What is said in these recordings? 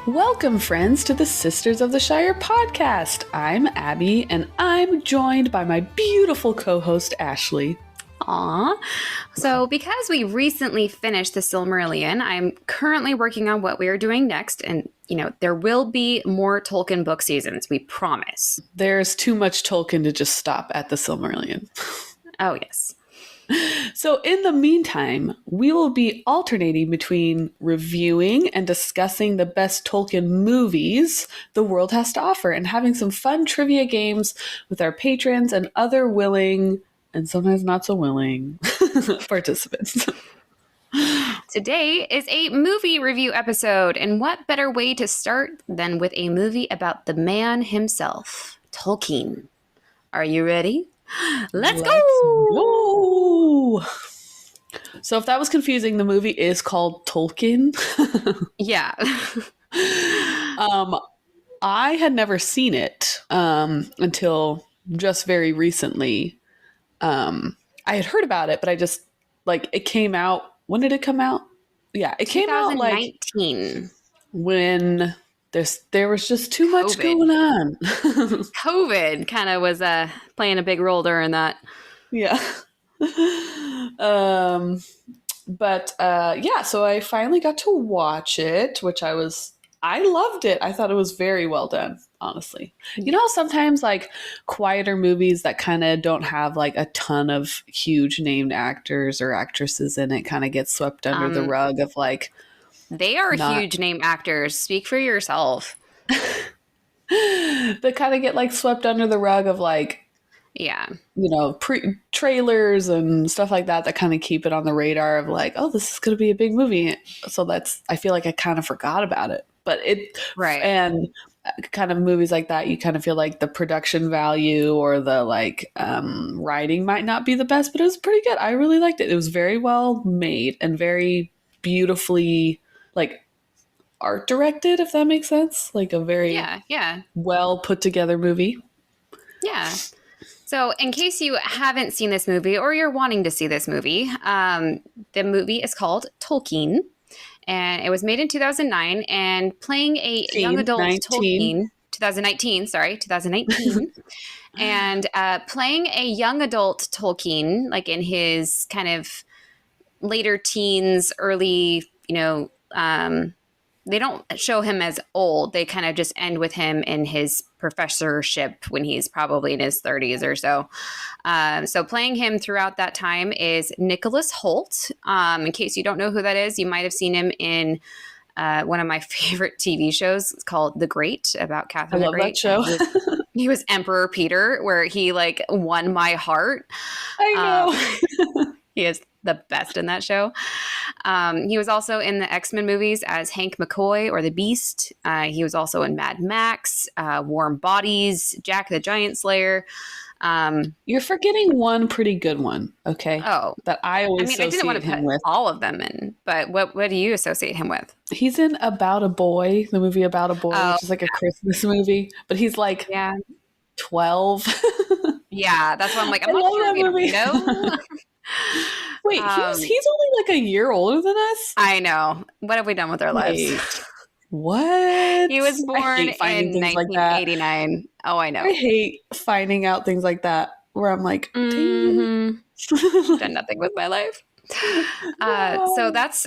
Welcome, friends, to the Sisters of the Shire podcast. I'm Abby, and I'm joined by my beautiful co-host, Ashley. Aw. So because we recently finished the Silmarillion, I'm currently working on what we are doing next. And, there will be more Tolkien book seasons, we promise. There's too much Tolkien to just stop at the Silmarillion. Oh, yes. So in the meantime, we will be alternating between reviewing and discussing the best Tolkien movies the world has to offer and having some fun trivia games with our patrons and other willing and sometimes not so willing participants. Today is a movie review episode, and what better way to start than with a movie about the man himself, Tolkien. Are you ready? Let's go! So if that was confusing, the movie is called Tolkien. Yeah. I had never seen it until just very recently. I had heard about it, but I just, it came out. When did it come out? Yeah, it came out 2019. When there was just too much going on. COVID kind of was playing a big role during that. Yeah. So I finally got to watch it, which I loved it. I thought it was very well done, honestly. You know, sometimes quieter movies that kind of don't have a ton of huge named actors or actresses in it kind of get swept under the rug of they are huge name actors. Speak for yourself. They kind of get swept under the rug of trailers and stuff like that kind of keep it on the radar of oh, this is going to be a big movie. So I feel like I kind of forgot about it. But right. And kind of movies like that, you kind of feel like the production value or the writing might not be the best, but it was pretty good. I really liked it. It was very well made and very beautifully art directed, if that makes sense. A very well put together movie. Yeah. So in case you haven't seen this movie or you're wanting to see this movie, the movie is called Tolkien. And it was made in 2009 and playing a young adult Tolkien, 2019, and playing a young adult Tolkien, in his kind of later teens, early, they don't show him as old. They kind of just end with him in his professorship when he's probably in his 30s or so. So playing him throughout that time is Nicholas Hoult. In case you don't know who that is, you might have seen him in one of my favorite TV shows. It's called The Great, about Catherine the Great. I love that show. He was Emperor Peter, where he won my heart. I know. He is the best in that show. He was also in the X-Men movies as Hank McCoy or the Beast. He was also in Mad Max, Warm Bodies, Jack the Giant Slayer. You're forgetting one pretty good one, okay? Oh. That I always associate I didn't want to put with. all of them in, but what do you associate him with? He's in About a Boy, the movie About a Boy, which is a Christmas movie, but he's 12. Yeah, that's why I'm I'm not sure if you know. Wait, he's only a year older than us? I know. What have we done with our lives? What? He was born in 1989. Oh, I know. I hate finding out things like that where I'm done nothing with my life. So that's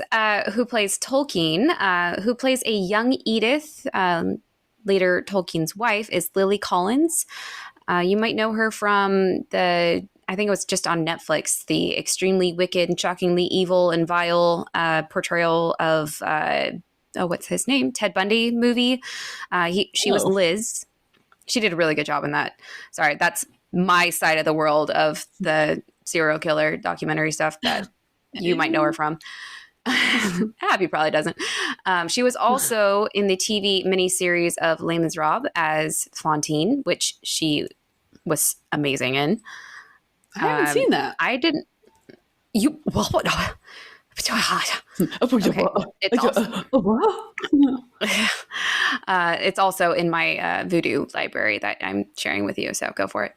who plays Tolkien. Who plays a young Edith, later Tolkien's wife, is Lily Collins. You might know her from I think it was just on Netflix, the extremely wicked and shockingly evil and vile portrayal of, what's his name? Ted Bundy movie. She was Liz. She did a really good job in that. Sorry, that's my side of the world of the serial killer documentary stuff that you might know her from. Abby probably doesn't. She was also in the TV miniseries of Les Miserables as Fantine, which she was amazing in. I haven't seen that. I didn't. You well. Okay. It's also in my Voodoo library that I'm sharing with you. So go for it.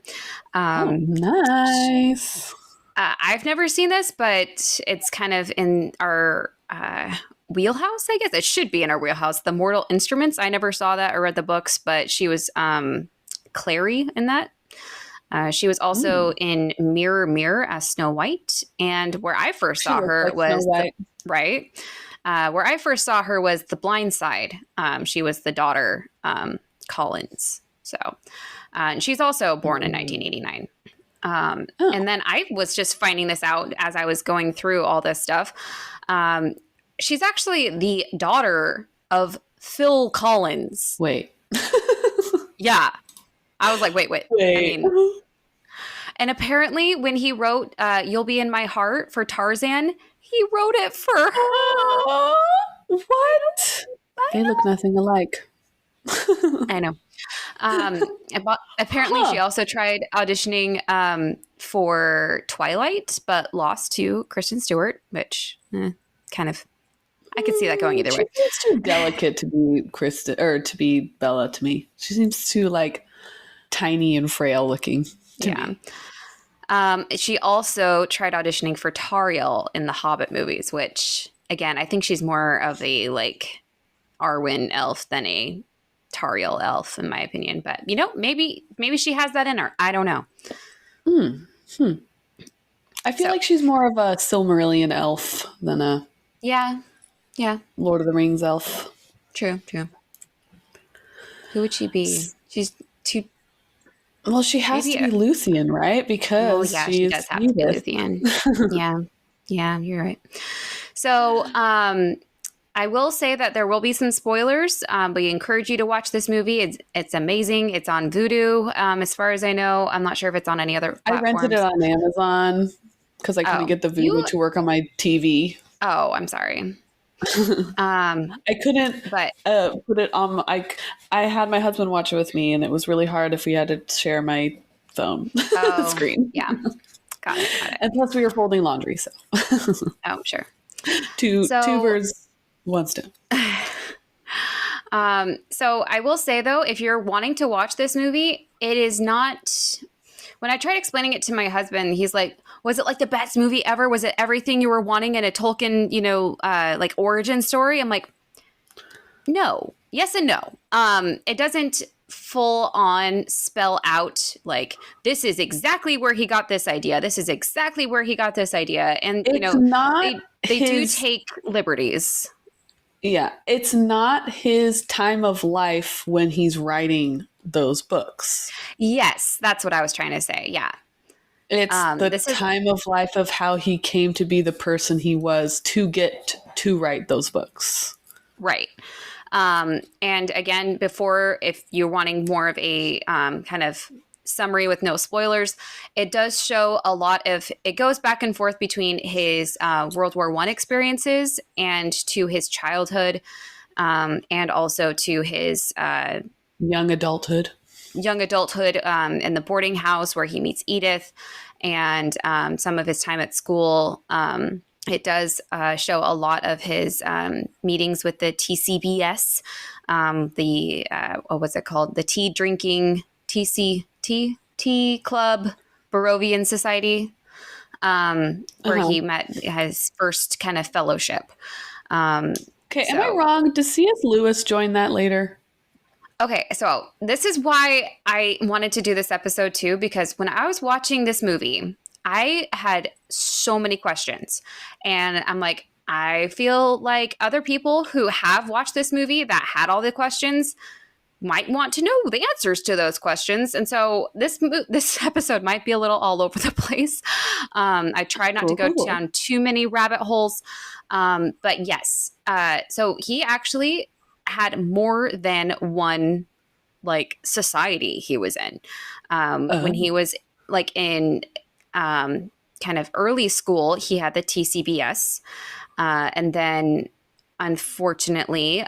Nice. I've never seen this, but it's kind of in our wheelhouse, I guess. It should be in our wheelhouse. The Mortal Instruments. I never saw that or read the books, but she was Clary in that. She was also in Mirror Mirror as Snow White. And where I first saw her like was Snow White. right. Where I first saw her was The Blind Side. She was the daughter, Collins. So, and she's also born in 1989. And then I was just finding this out as I was going through all this stuff. She's actually the daughter of Phil Collins. Wait. Yeah. I was like, wait. I mean, and apparently when he wrote You'll Be in My Heart for Tarzan, he wrote it for her. What? They look nothing alike. I know. Apparently she also tried auditioning for Twilight, but lost to Kristen Stewart, which kind of, I could see that going either way. She seems too delicate to be Kristen or to be Bella to me. She seems too like tiny and frail looking to me. She also tried auditioning for Tariel in the Hobbit movies, which again, I think she's more of a like Arwen elf than a Tariel elf, in my opinion. But maybe she has that in her. I don't know. I feel like she's more of a Silmarillion elf than a yeah Lord of the Rings elf. True. Who would she be? She's too. Well, she has to be Luthien, right? Because she does have to be Luthien. Yeah, you're right. So, I will say that there will be some spoilers, but we encourage you to watch this movie. It's amazing. It's on Vudu, as far as I know. I'm not sure if it's on any other platforms. I rented it on Amazon because I couldn't get the Vudu to work on my TV. Oh, I'm sorry. I couldn't put it on. I had my husband watch it with me, and it was really hard if we had to share my phone screen. Yeah, got it. And plus, we were folding laundry, so. Oh, sure. Two birds, one stone. So I will say though, if you're wanting to watch this movie, it is not. When I tried explaining it to my husband, he's like, was it like the best movie ever? Was it everything you were wanting in a Tolkien, like origin story? I'm like, no. Yes and no. It doesn't full on spell out like, this is exactly where he got this idea. This is exactly where he got this idea. And, they do take liberties. Yeah. It's not his time of life when he's writing those books. Yes, that's what I was trying to say. Yeah. It's the time of life of how he came to be the person he was to get to write those books. Right. And again, if you're wanting more of a kind of summary with no spoilers, it does show a lot of, it goes back and forth between his World War I experiences and to his childhood, and also to his young adulthood in the boarding house where he meets Edith, and some of his time at school. It does show a lot of his meetings with the TCBS, what was it called? The tea drinking tea club, Barovian Society, where he met his first kind of fellowship. Okay, am I wrong? Does C.S. Lewis join that later? Okay, so this is why I wanted to do this episode too, because when I was watching this movie, I had so many questions. And I'm like, I feel like other people who have watched this movie that had all the questions might want to know the answers to those questions. And so this episode might be a little all over the place. I tried not to go down too many rabbit holes. But yes, so he actually had more than one like society he was in. When he was like in kind of early school, he had the TCBS. And then unfortunately,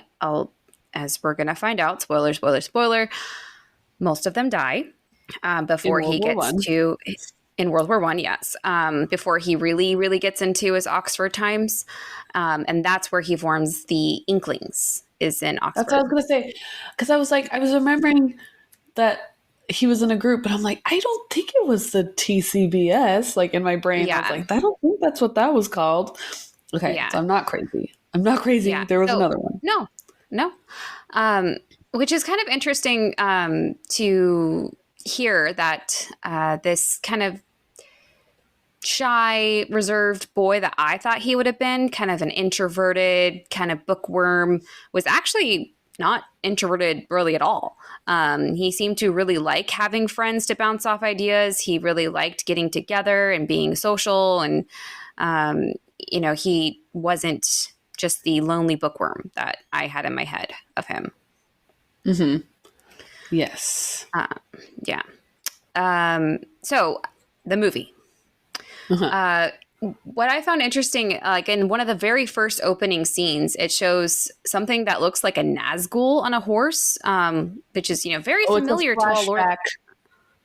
as we're going to find out, spoiler, most of them die before he gets to in World War I. Yes. Before he really, really gets into his Oxford times. And that's where he forms the Inklings, is in Oxford. That's what I was going to say. Because I was remembering that he was in a group, but I'm like, I don't think it was the TCBS. Like in my brain, I was like, I don't think that's what that was called. Okay, so I'm not crazy. I'm not crazy. Yeah. There was So another one. no, no. Which is kind of interesting to hear that this kind of shy, reserved boy that I thought he would have been, kind of an introverted, kind of bookworm, was actually not introverted really at all. He seemed to really like having friends to bounce off ideas. He really liked getting together and being social. And, he wasn't just the lonely bookworm that I had in my head of him. Mm-hmm. Yes. Yeah. So the movie. Uh-huh. What I found interesting, like in one of the very first opening scenes, it shows something that looks like a Nazgul on a horse, which is, very Oh, it's a familiar to all Lord. flashback.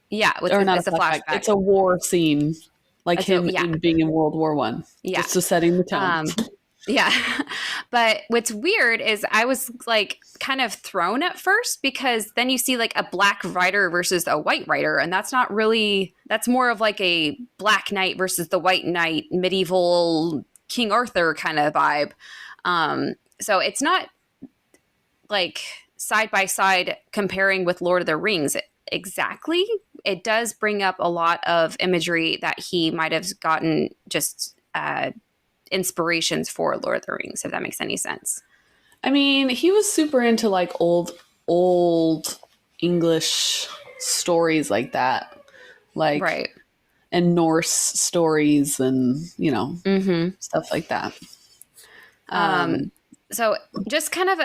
Yeah, Or not a it's a flashback. flashback. It's a war scene, like him Yeah, in being in World War One. yeah. Just to setting the tone. Yeah. But what's weird is I was like kind of thrown at first because then you see like a black rider versus a white rider. And that's not really, that's more of like a black knight versus the white knight, medieval King Arthur kind of vibe. So it's not like side by side comparing with Lord of the Rings exactly. It does bring up a lot of imagery that he might have gotten just, inspirations for Lord of the Rings, if that makes any sense. I mean, he was super into like old English stories like that, like Right. and Norse stories, and stuff like that. So just kind of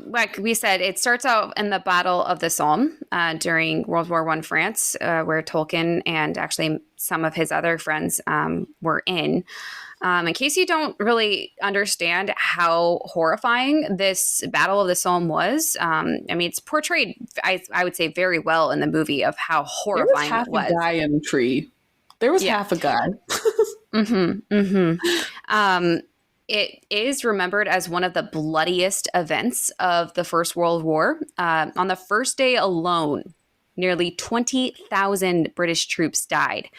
like we said, it starts out in the Battle of the Somme during World War I France, where Tolkien and actually some of his other friends were in. In case you don't really understand how horrifying this Battle of the Somme was, it's portrayed, I would say, very well in the movie of how There was horrifying half it a was. guy in the tree. There was Yeah. half a guy. It is remembered as one of the bloodiest events of the First World War. On the first day alone, nearly 20,000 British troops died.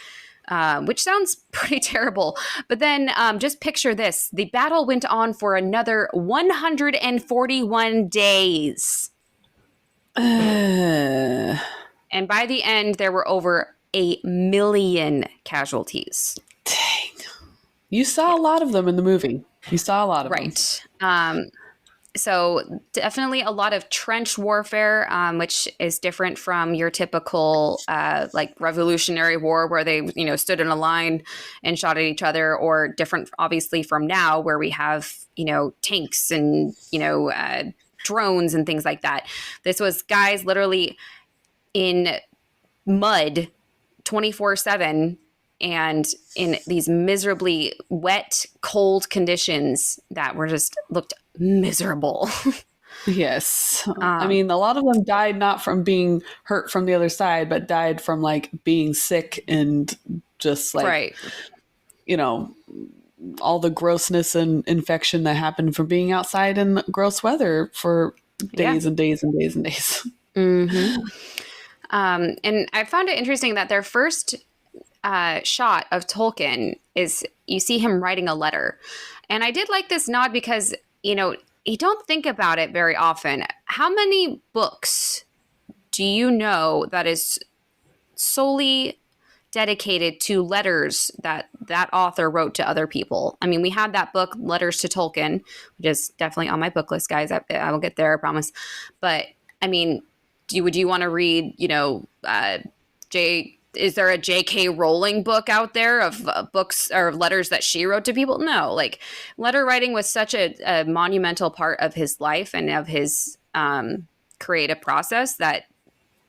Which sounds pretty terrible. But then just picture this. The battle went on for another 141 days. And by the end, there were over 1 million casualties. Dang. You saw a lot of them in the movie. You saw a lot of them. Right. So definitely a lot of trench warfare, which is different from your typical like Revolutionary War where they stood in a line and shot at each other, or different obviously from now where we have tanks and drones and things like that. This was guys literally in mud 24/7 and in these miserably wet, cold conditions that were just looked miserable. Yes. I mean, a lot of them died not from being hurt from the other side, but died from like being sick and just like, right. All the grossness and infection that happened from being outside in gross weather for days and days and days and days. Mm-hmm. And I found it interesting that their first shot of Tolkien is you see him writing a letter. And I did like this nod because, you don't think about it very often. How many books do you know that is solely dedicated to letters that author wrote to other people? I mean, we had that book, Letters to Tolkien, which is definitely on my book list, guys. I will get there, I promise. But, I mean, would you want to read, is there a J.K. Rowling book out there of books or letters that she wrote to people? No, like letter writing was such a monumental part of his life and of his creative process that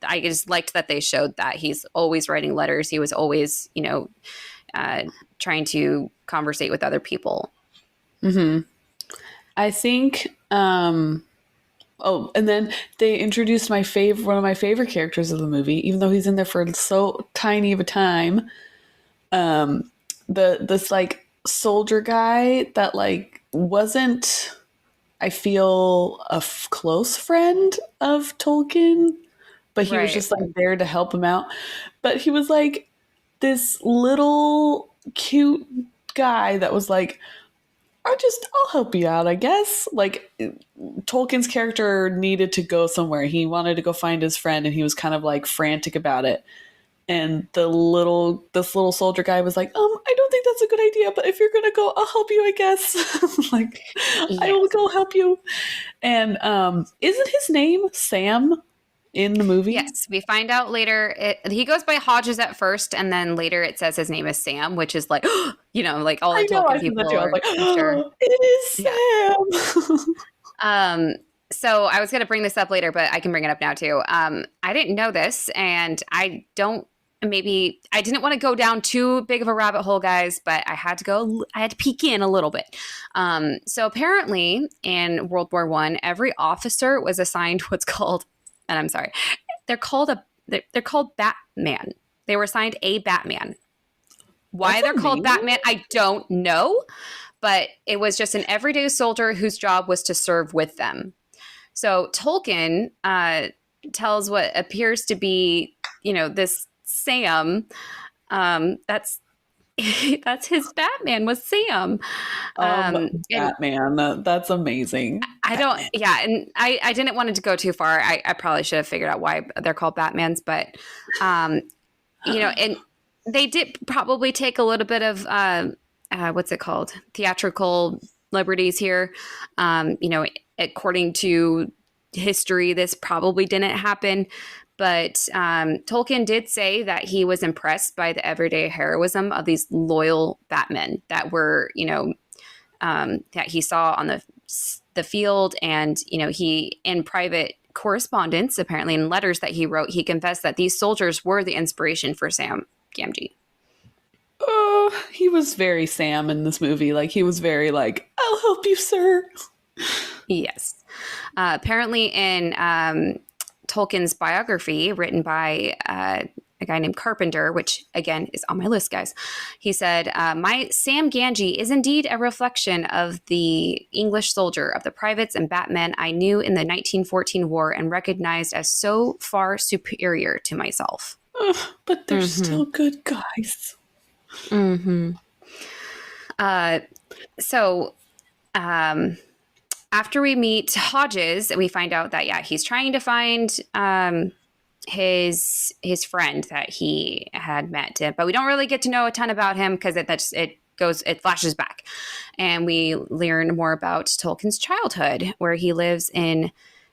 I just liked that they showed that he's always writing letters. He was always, trying to conversate with other people. Mm-hmm. I think, and then they introduced one of my favorite characters of the movie, even though he's in there for so tiny of a time. This like soldier guy that like wasn't, I feel, a close friend of Tolkien, but he was just like there to help him out. But he was like this little cute guy that was like I'll help you out, I guess. Like, Tolkien's character needed to go somewhere. He wanted to go find his friend, and he was kind of like frantic about it. And this little soldier guy was like, I don't think that's a good idea, but if you're gonna go, I'll help you, I guess. Like, I will Yes. go help you. And isn't his name Sam in the movie? Yes, we find out later. He goes by Hodges at first, and then later it says his name is Sam, which is like, like all the I know, I Tolkien said that people too. I was are, like, I'm sure. Yeah. it is Sam. Um, so I was going to bring this up later, but I can bring it up now too. I didn't know this, and maybe I didn't want to go down too big of a rabbit hole, guys, but I had to peek in a little bit. So apparently in World War One, every officer was assigned what's called, and I'm sorry, they're called Batman. They were assigned a Batman. Why That's they're called amazing. Batman, I don't know, but it was just an everyday soldier whose job was to serve with them. So Tolkien tells what appears to be, this Sam. That's that's his Batman was Sam. And Batman. That's amazing. I don't, Batman. yeah, and I didn't want it to go too far. I probably should have figured out why they're called Batmans, but and they did probably take a little bit of what's it called, theatrical liberties here. According to history, this probably didn't happen. But Tolkien did say that he was impressed by the everyday heroism of these loyal Batmen that were, that he saw on the field. And, he, in private correspondence, apparently in letters that he wrote, he confessed that these soldiers were the inspiration for Sam Gamgee. Oh, he was very Sam in this movie. Like, he was very like, I'll help you, sir. Yes. Apparently in Tolkien's biography written by a guy named Carpenter, which again is on my list, guys. He said, my Sam Gamgee is indeed a reflection of the English soldier, of the privates and Batmen I knew in the 1914 war and recognized as so far superior to myself. Ugh, but they're still good guys. Mm-hmm. So after we meet Hodges, we find out that, he's trying to find his friend that he had met, but we don't really get to know a ton about him because it flashes back, and we learn more about Tolkien's childhood, where he lives in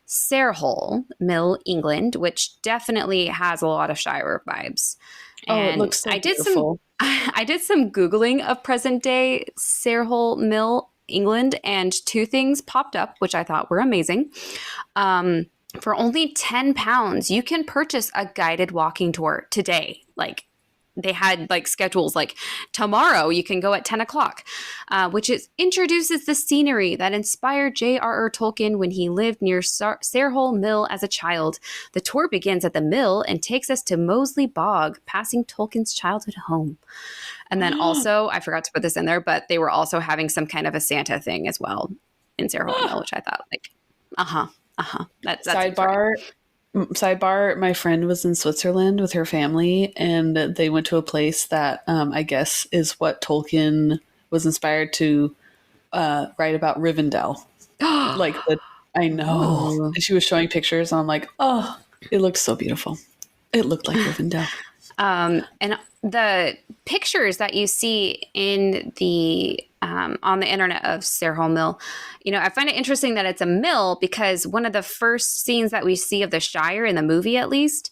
Sarehole Mill, England, which definitely has a lot of Shire vibes. And it looks so beautiful. I did some Googling of present day Sarehole Mill, England, and two things popped up, which I thought were amazing. For only £10, you can purchase a guided walking tour today. Like, they had schedules like tomorrow you can go at 10 o'clock, which introduces the scenery that inspired J.R.R. Tolkien when he lived near Sarehole Mill as a child. The tour begins at the mill and takes us to Moseley Bog, passing Tolkien's childhood home. And then also, I forgot to put this in there, but they were also having some kind of a Santa thing as well in Sarehole Mill, which I thought That's Sidebar, my friend was in Switzerland with her family, and they went to a place that I guess is what Tolkien was inspired to write about, Rivendell. I know. And she was showing pictures, and I'm like, oh, it looks so beautiful. It looked like Rivendell. And the pictures that you see in the on the internet of Sarehole Mill, I find it interesting that it's a mill, because one of the first scenes that we see of the Shire in the movie, at least,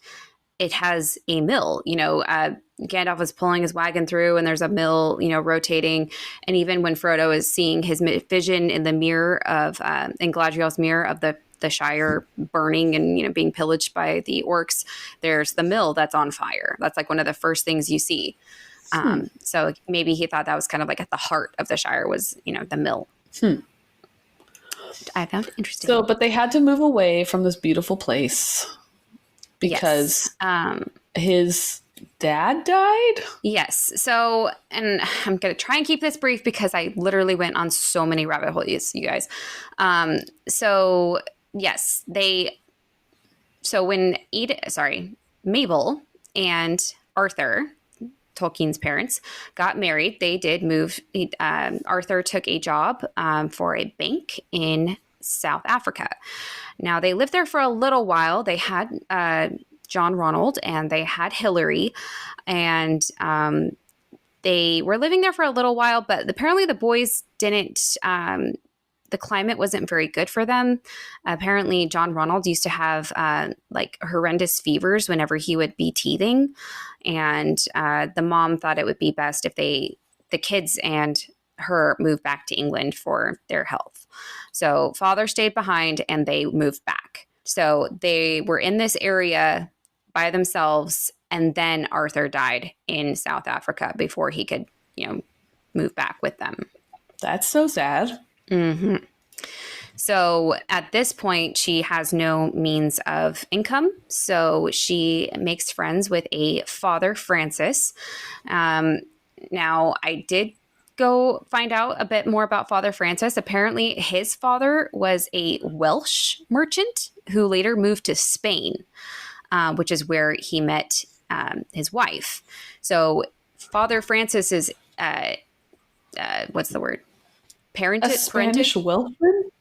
it has a mill. Gandalf is pulling his wagon through, and there's a mill, rotating. And even when Frodo is seeing his vision in the mirror of in Galadriel's mirror of the Shire burning and being pillaged by the orcs, there's the mill that's on fire. That's like one of the first things you see. So maybe he thought that was kind of like at the heart of the Shire was the mill. I found it interesting. So, but they had to move away from this beautiful place because his dad died. Yes. So, and I'm going to try and keep this brief because I literally went on so many rabbit holes, you guys. So yes, when Mabel and Arthur, Tolkien's parents, got married. They did move. Arthur took a job for a bank in South Africa. Now, they lived there for a little while. They had John Ronald and they had Hillary, and they were living there for a little while, but apparently the boys didn't. The climate wasn't very good for them. Apparently, John Ronald used to have like horrendous fevers whenever he would be teething, and the mom thought it would be best if the kids and her moved back to England for their health. So father stayed behind, and they moved back. So they were in this area by themselves, and then Arthur died in South Africa before he could, move back with them. That's so sad. Mm-hmm. So at this point, she has no means of income. So she makes friends with a Father Francis. Now, I did go find out a bit more about Father Francis. Apparently, his father was a Welsh merchant who later moved to Spain, which is where he met his wife. So Father Francis is, what's the word? A Spanish Welshman?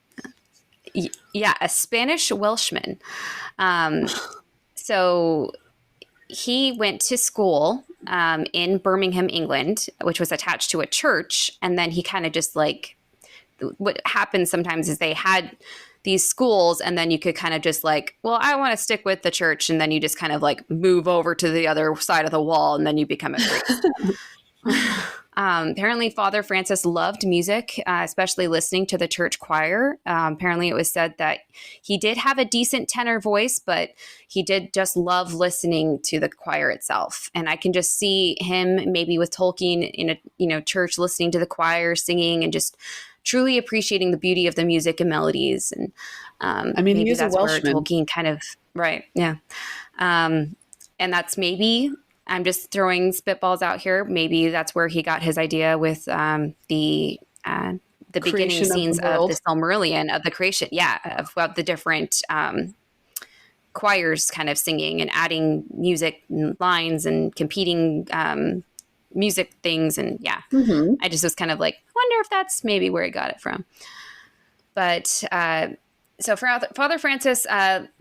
Yeah, a Spanish Welshman. So he went to school in Birmingham, England, which was attached to a church. And then he kind of just like, what happens sometimes is they had these schools, and then you could kind of just like, well, I want to stick with the church. And then you just kind of like move over to the other side of the wall, and then you become a priest. Apparently, Father Francis loved music, especially listening to the church choir. Apparently, it was said that he did have a decent tenor voice, but he did just love listening to the choir itself. And I can just see him maybe with Tolkien in a church, listening to the choir, singing, and just truly appreciating the beauty of the music and melodies. And maybe he's that's a where Welshman. Tolkien kind of yeah. And that's maybe. I'm just throwing spitballs out here. Maybe that's where he got his idea with the beginning scenes of the Silmarillion, of the creation. Yeah, of the different choirs kind of singing and adding music lines and competing music things. And yeah, I just was kind of like, wonder if that's maybe where he got it from. But so for Father Francis,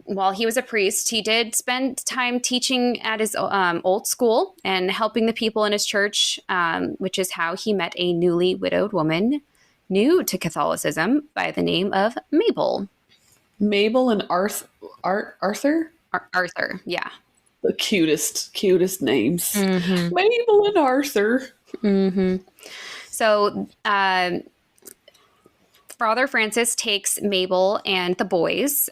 while he was a priest, he did spend time teaching at his old school and helping the people in his church, which is how he met a newly widowed woman new to Catholicism by the name of Mabel. Mabel and Arthur? Arthur, yeah. The cutest names. Mm-hmm. Mabel and Arthur. Mm-hmm. So Father Francis takes Mabel and the boys,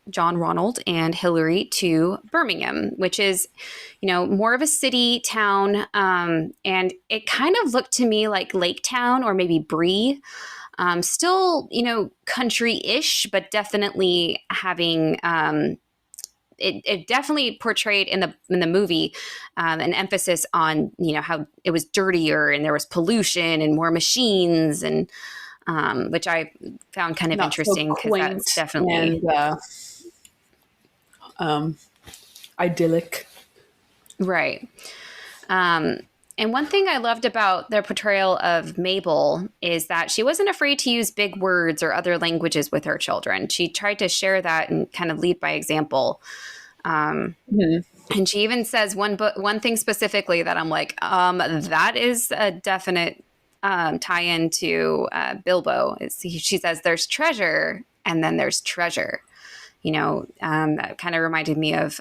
John Ronald and Hillary, to Birmingham, which is, more of a city town. And it kind of looked to me like Lake Town or maybe Bree. Still, country-ish, but definitely having it definitely portrayed in the movie an emphasis on, how it was dirtier and there was pollution and more machines, and which I found kind of interesting because that's definitely and idyllic. Right. And one thing I loved about their portrayal of Mabel is that she wasn't afraid to use big words or other languages with her children. She tried to share that and kind of lead by example. And she even says one thing specifically that I'm like, that is a definite tie-in to Bilbo. She says there's treasure and then there's treasure. That kind of reminded me of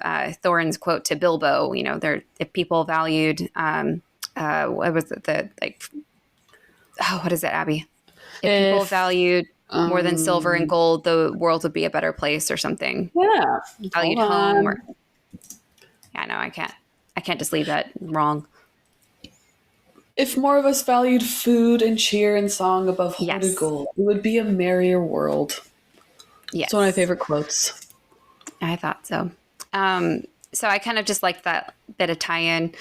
Thorin's quote to Bilbo. If people valued, what was it? What is it, Abby? If people valued more than silver and gold, the world would be a better place, or something. Yeah, valued home. No, I can't. I can't just leave that wrong. If more of us valued food and cheer and song above hoarded gold, it would be a merrier world. Yes. It's one of my favorite quotes. I thought so. So I kind of just liked that bit of tie-in.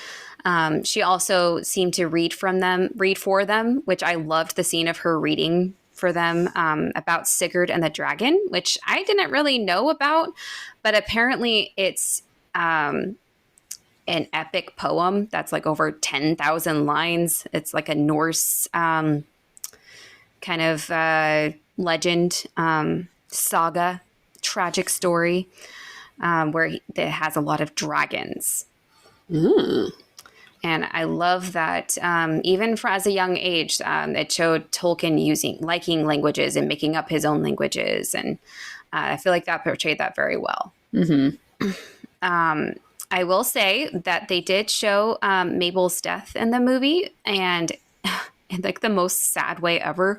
She also seemed to read for them, which I loved the scene of her reading for them about Sigurd and the dragon, which I didn't really know about, but apparently it's an epic poem that's like over 10,000 lines. It's like a Norse kind of legend, saga, tragic story where it has a lot of dragons. And I love that even as a young age, it showed Tolkien liking languages and making up his own languages. And I feel like that portrayed that very well. I will say that they did show Mabel's death in the movie, and in like the most sad way ever.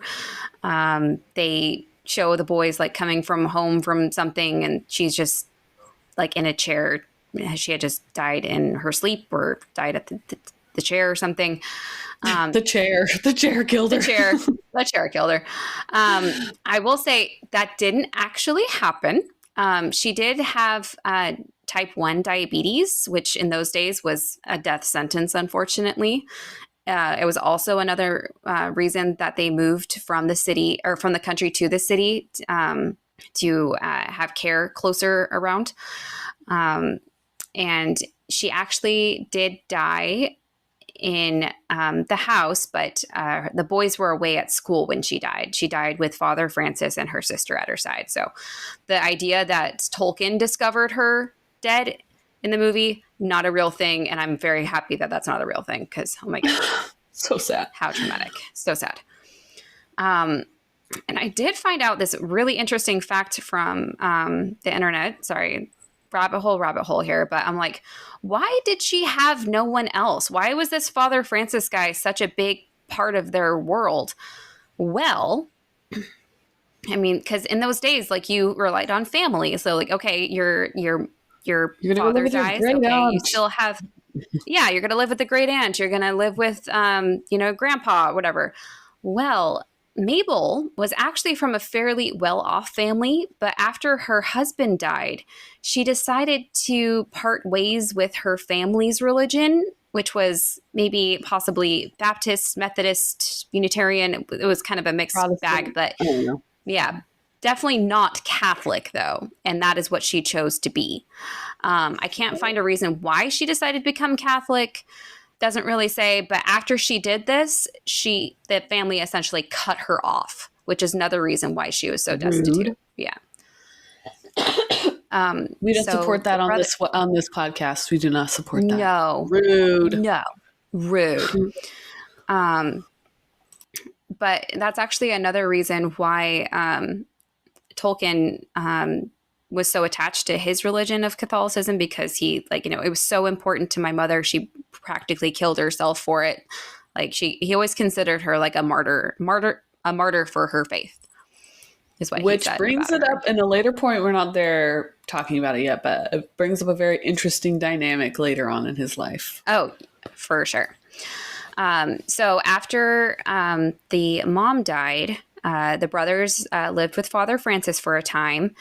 They show the boys like coming from home from something, and she's just like in a chair. She had just died in her sleep or died at the chair or something. The chair killed her. The chair killed her. I will say that didn't actually happen. She did have type 1 diabetes, which in those days was a death sentence, unfortunately. It was also another reason that they moved from the city or from the country to the city to have care closer around. And she actually did die in the house, but the boys were away at school when she died. She died with Father Francis and her sister at her side. So the idea that Tolkien discovered her dead in the movie, not a real thing. And I'm very happy that that's not a real thing because, oh my God. So sad. How traumatic. So sad. And I did find out this really interesting fact from the internet. Sorry, rabbit hole here. But I'm like, why did she have no one else? Why was this Father Francis guy such a big part of their world? Well, I mean, because in those days, like you relied on family. So like, okay, your father dies. Okay, you still have, yeah, you're going to live with the great aunt. You're going to live with, grandpa, whatever. Well, Mabel was actually from a fairly well-off family, but after her husband died, she decided to part ways with her family's religion, which was maybe possibly Baptist, Methodist, Unitarian. It was kind of a mixed bag, but yeah, definitely not Catholic though. And that is what she chose to be. I can't find a reason why she decided to become Catholic. Doesn't really say, but after she did this, the family essentially cut her off, which is another reason why she was so destitute. Yeah. We don't support that on this podcast. We do not support that. No. Rude. No. Rude. But that's actually another reason why Tolkien was so attached to his religion of Catholicism, because he, it was so important to my mother. She practically killed herself for it. Like he always considered her like a martyr for her faith. Is what Which brings it up in a later point. We're not there talking about it yet, but it brings up a very interesting dynamic later on in his life. Oh, for sure. So after the mom died, the brothers lived with Father Francis for a time.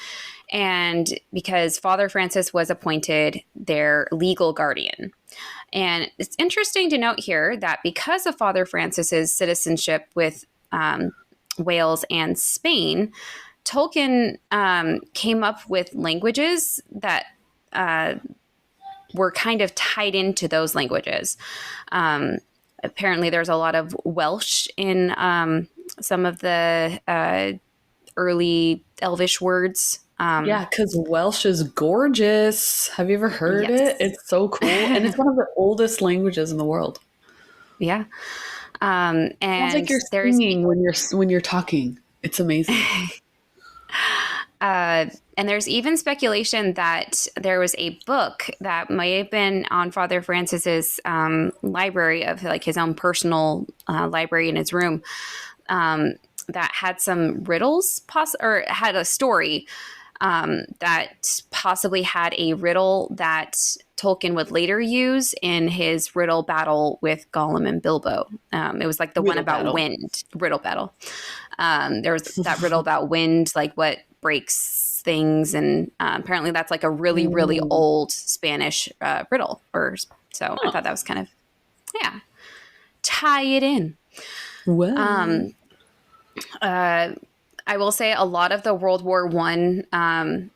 And because Father Francis was appointed their legal guardian. And it's interesting to note here that because of Father Francis's citizenship with Wales and Spain, Tolkien came up with languages that were kind of tied into those languages. Apparently, there's a lot of Welsh in some of the early Elvish words. Yeah, because Welsh is gorgeous. Have you ever heard it? It's so cool. And it's one of the oldest languages in the world. Yeah. And sounds like you're singing when you're talking. It's amazing. And there's even speculation that there was a book that might have been on Father Francis's library of like his own personal library in his room that had some riddles or had a story that possibly had a riddle that Tolkien would later use in his riddle battle with Gollum and Bilbo. It was like the one about wind, riddle battle. There was that riddle about wind, like what breaks things. And apparently that's like a really, really old Spanish riddle. I thought that was kind of, tie it in. Well. I will say a lot of the World War I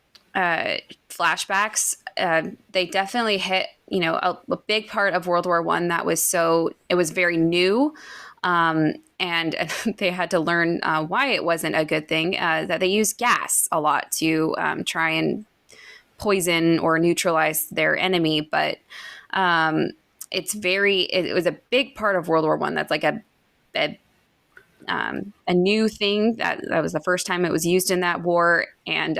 flashbacks they definitely hit, a big part of World War One that was it was very new. And they had to learn why it wasn't a good thing, that they used gas a lot to try and poison or neutralize their enemy. But it was a big part of World War One. That's like a new thing that was the first time it was used in that war. And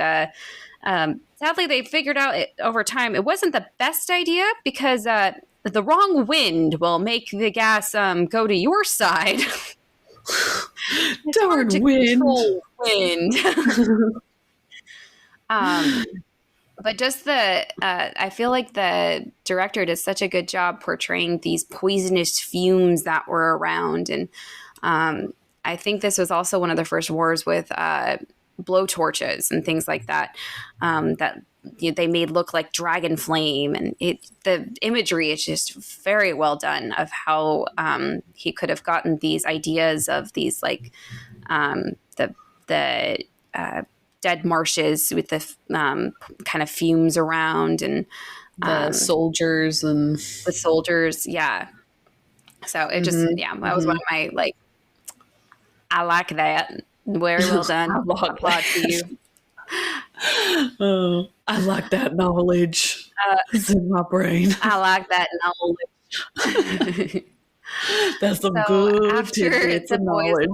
sadly, they figured out over time it wasn't the best idea, because the wrong wind will make the gas go to your side. It's Darn hard to wind. control wind. But just I feel like the director did such a good job portraying these poisonous fumes that were around. And I think this was also one of the first wars with blow torches and things like that, that they made look like dragon flame. And the imagery is just very well done of how he could have gotten these ideas of these, like, the dead marshes with the kind of fumes around, and the soldiers and the soldiers. Yeah. So it just, that was one of my, like, I like that. Very well done. Applaud to you. Oh, I like that knowledge. It's in my brain. I like that knowledge. That's some good after tidbits of knowledge.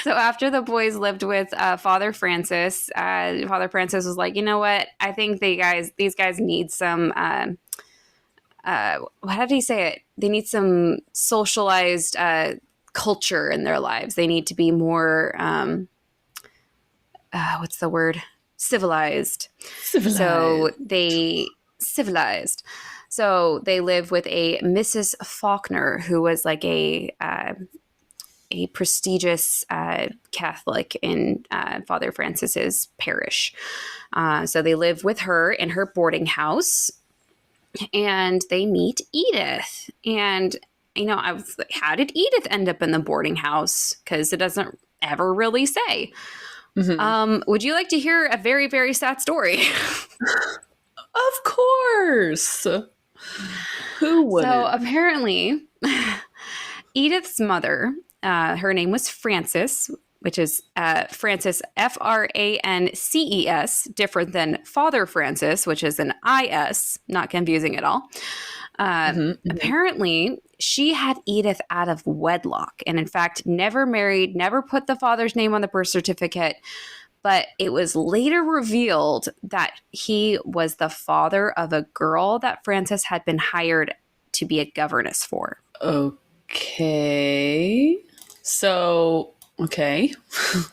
So after the boys lived with Father Francis was like, you know what? I think these guys need some, how did he say it? They need some socialized culture in their lives. They need to be more, what's the word? Civilized. So they live with a Mrs. Faulkner, who was like a prestigious Catholic in Father Francis's parish. So they live with her in her boarding house, and they meet Edith. And, I was like, how did Edith end up in the boarding house? Because it doesn't ever really say. Mm-hmm. Would you like to hear a very, very sad story? Of course. Who wouldn't? So apparently, Edith's mother, her name was Frances, which is Frances, Frances, different than Father Francis, which is an IS, not confusing at all. Apparently, she had Edith out of wedlock, and in fact, never married, never put the father's name on the birth certificate. But it was later revealed that he was the father of a girl that Frances had been hired to be a governess for. Okay. So, okay.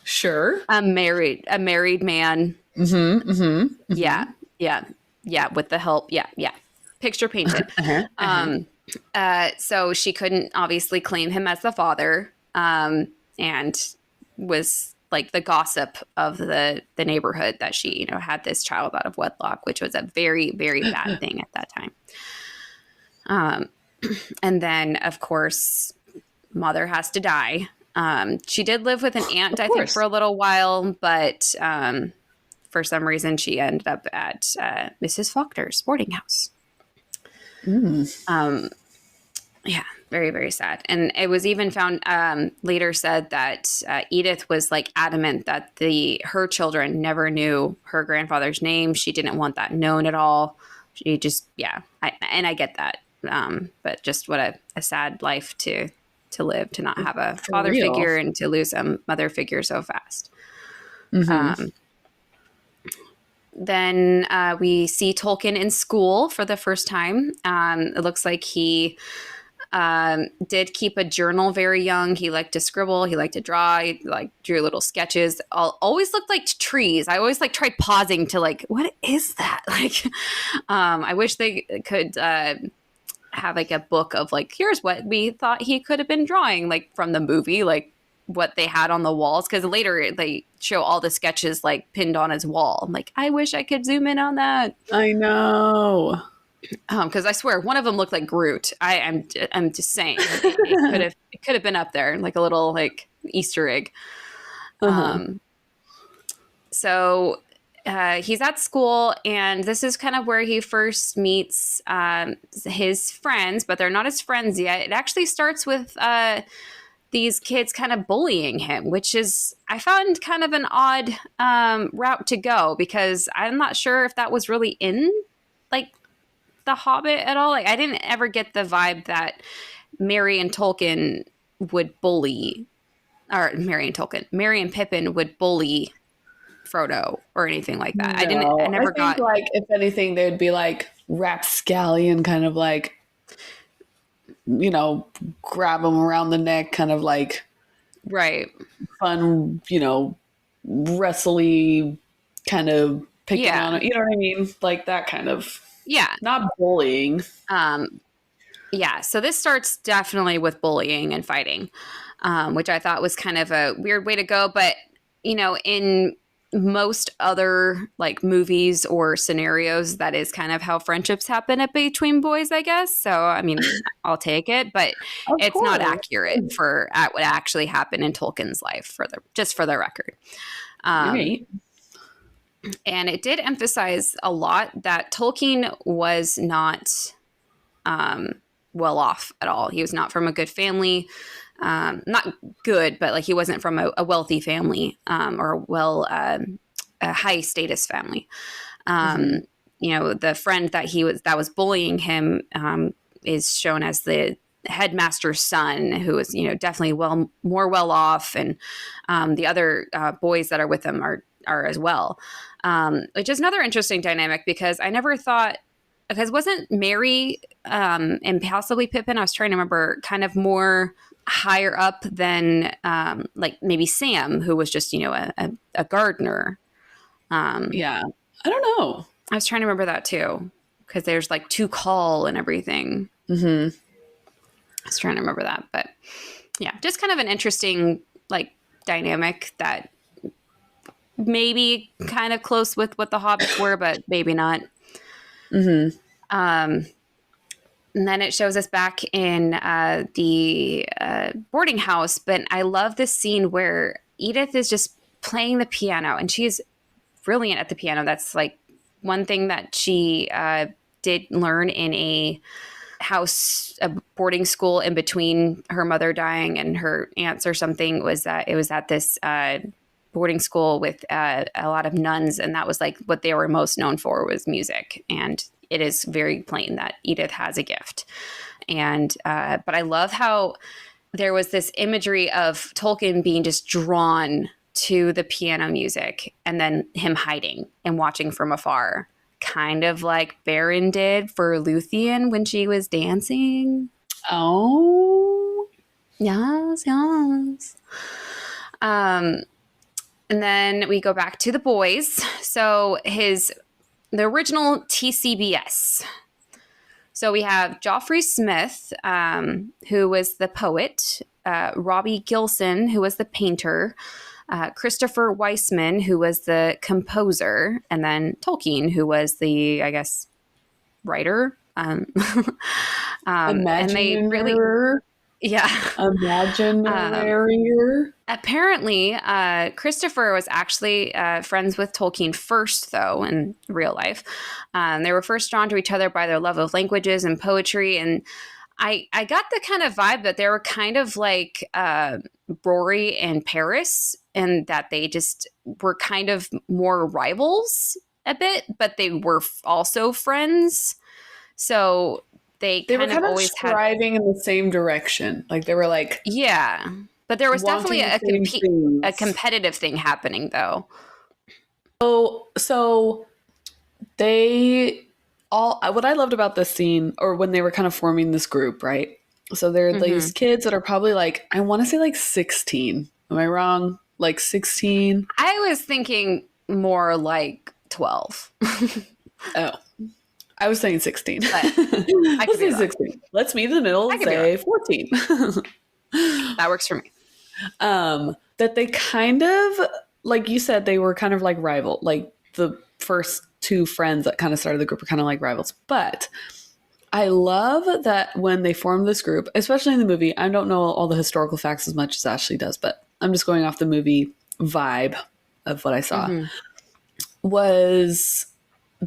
Sure. A married man. Yeah. With the help. Yeah. Picture painted. So she couldn't obviously claim him as the father, and was like the gossip of the neighborhood that she, had this child out of wedlock, which was a very, very bad thing at that time. And then, of course, mother has to die. She did live with an aunt, I think, for a little while, but for some reason she ended up at Mrs. Faulkner's boarding house. Yeah, very, very sad. And it was even found later said that Edith was like adamant that her children never knew her grandfather's name. She didn't want that known at all. She just, I get that. But just what a sad life to live, to not have a father figure and to lose a mother figure so fast. Then we see Tolkien in school for the first time. It looks like he did keep a journal very young. He liked to scribble. He liked to draw. He drew little sketches. Always looked like trees. I always tried pausing to what is that? I wish they could have a book of here's what we thought he could have been drawing from the movie, what they had on the walls, because later they show all the sketches pinned on his wall. I'm I wish I could zoom in on that. I know. Because I swear one of them looked like Groot. I'm just saying it could have been up there, a little Easter egg. So he's at school, and this is kind of where he first meets his friends, but they're not his friends yet. It actually starts with these kids kind of bullying him, which is, I found kind of an odd route to go, because I'm not sure if that was really in like The Hobbit at all. Like, I didn't ever get the vibe that Merry and Tolkien would bully, or Merry and Pippin would bully Frodo or anything like that. No, I never I think got. like if anything, they'd be like rapscallion, kind of like, you know, grab them around the neck, kind of like Right. fun, you know, wrestly kind of picking Yeah. on it. You know what I mean? Like that kind of, Yeah. not bullying. Yeah. So this starts definitely with bullying and fighting, which I thought was kind of a weird way to go. But, you know, in most other like movies or scenarios, that is kind of how friendships happen between boys, I guess. So, I mean, I'll take it, but Of it's not course. accurate for at what actually happened in Tolkien's life, just for the record. Right. And it did emphasize a lot that Tolkien was not well off at all. He was not from a good family. Not good, but like he wasn't from a wealthy family or a high status family. You know, the friend that was bullying him is shown as the headmaster's son, who is, you know, definitely more well off, and the other boys that are with him are as well, which is another interesting dynamic, because I never thought, because wasn't Merry and possibly Pippin, I was trying to remember, kind of more higher up than like maybe Sam, who was just, you know, a gardener. Yeah. I don't know. I was trying to remember that too, because there's like two call and everything. I was trying to remember that, but yeah, just kind of an interesting like dynamic that maybe kind of close with what the Hobbits were, but maybe not. And then it shows us back in the boarding house. But I love this scene where Edith is just playing the piano, and she's brilliant at the piano. That's like one thing that she did learn in a boarding school in between her mother dying and her aunts or something, was that it was at this boarding school with a lot of nuns, and that was like what they were most known for was music. And it is very plain that Edith has a gift. And but I love how there was this imagery of Tolkien being just drawn to the piano music, and then him hiding and watching from afar, kind of like Beren did for Luthien when she was dancing. Oh, yes. And then we go back to the boys. So the original TCBS. So we have Joffrey Smith, who was the poet, Robbie Gilson, who was the painter, Christopher Weissman, who was the composer, and then Tolkien, who was the, I guess, writer. And they really, yeah. Imaginary. Apparently, Christopher was actually friends with Tolkien first, though, in real life. They were first drawn to each other by their love of languages and poetry. And I got the kind of vibe that they were kind of like Rory and Paris, and that they just were kind of more rivals a bit, but they were also friends. So they were kind of always striving in the same direction. Like they were like, yeah. But there was definitely a competitive thing happening, though. So they all, what I loved about this scene, or when they were kind of forming this group, right? So they're these kids that are probably like, I want to say like 16. Am I wrong? Like 16? I was thinking more like 12. Oh. I was saying 16. I could say 16. Let's meet in the middle and say 14. That works for me. That they kind of, like you said, they were kind of like rival. Like the first two friends that kind of started the group were kind of like rivals. But I love that when they formed this group, especially in the movie, I don't know all the historical facts as much as Ashley does, but I'm just going off the movie vibe of what I saw. was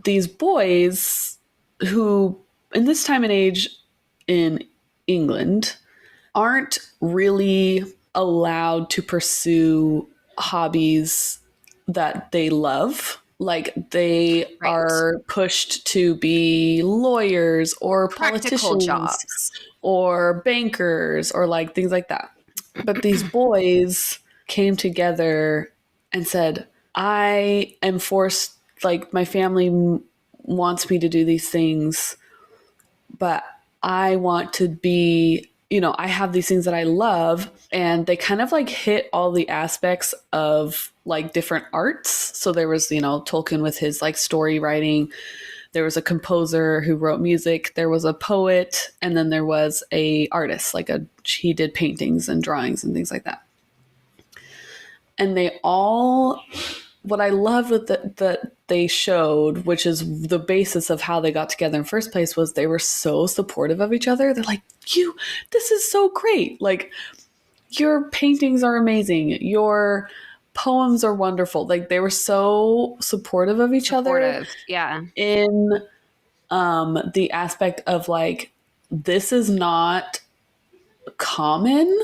these boys who, in this time and age in England, aren't really allowed to pursue hobbies that they love. Like they Right. are pushed to be lawyers or Practical politicians jobs. or bankers or like things like that. But these boys came together and said, I am forced, like, my family wants me to do these things, but I want to be, I have these things that I love. And they kind of like hit all the aspects of like different arts. So there was, Tolkien with his like story writing. There was a composer who wrote music. There was a poet, and then there was a artist, he did paintings and drawings and things like that. And they all, what I love that they showed, which is the basis of how they got together in the first place, was they were so supportive of each other. They're like, this is so great. Like, your paintings are amazing. Your poems are wonderful. Like, they were so supportive of each other Supportive. Yeah. in the aspect of like, this is not common.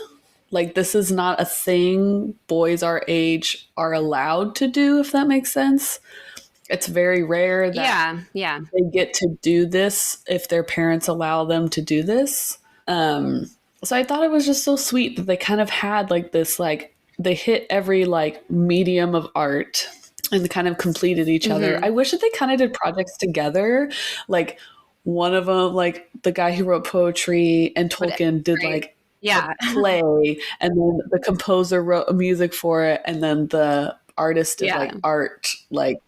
Like, this is not a thing boys our age are allowed to do, if that makes sense. It's very rare that they get to do this if their parents allow them to do this. So I thought it was just so sweet that they kind of had like this, like, they hit every like medium of art and kind of completed each other. I wish that they kind of did projects together. Like, one of them, like the guy who wrote poetry and Tolkien did like a play, and then the composer wrote music for it, and then the artist did like art, like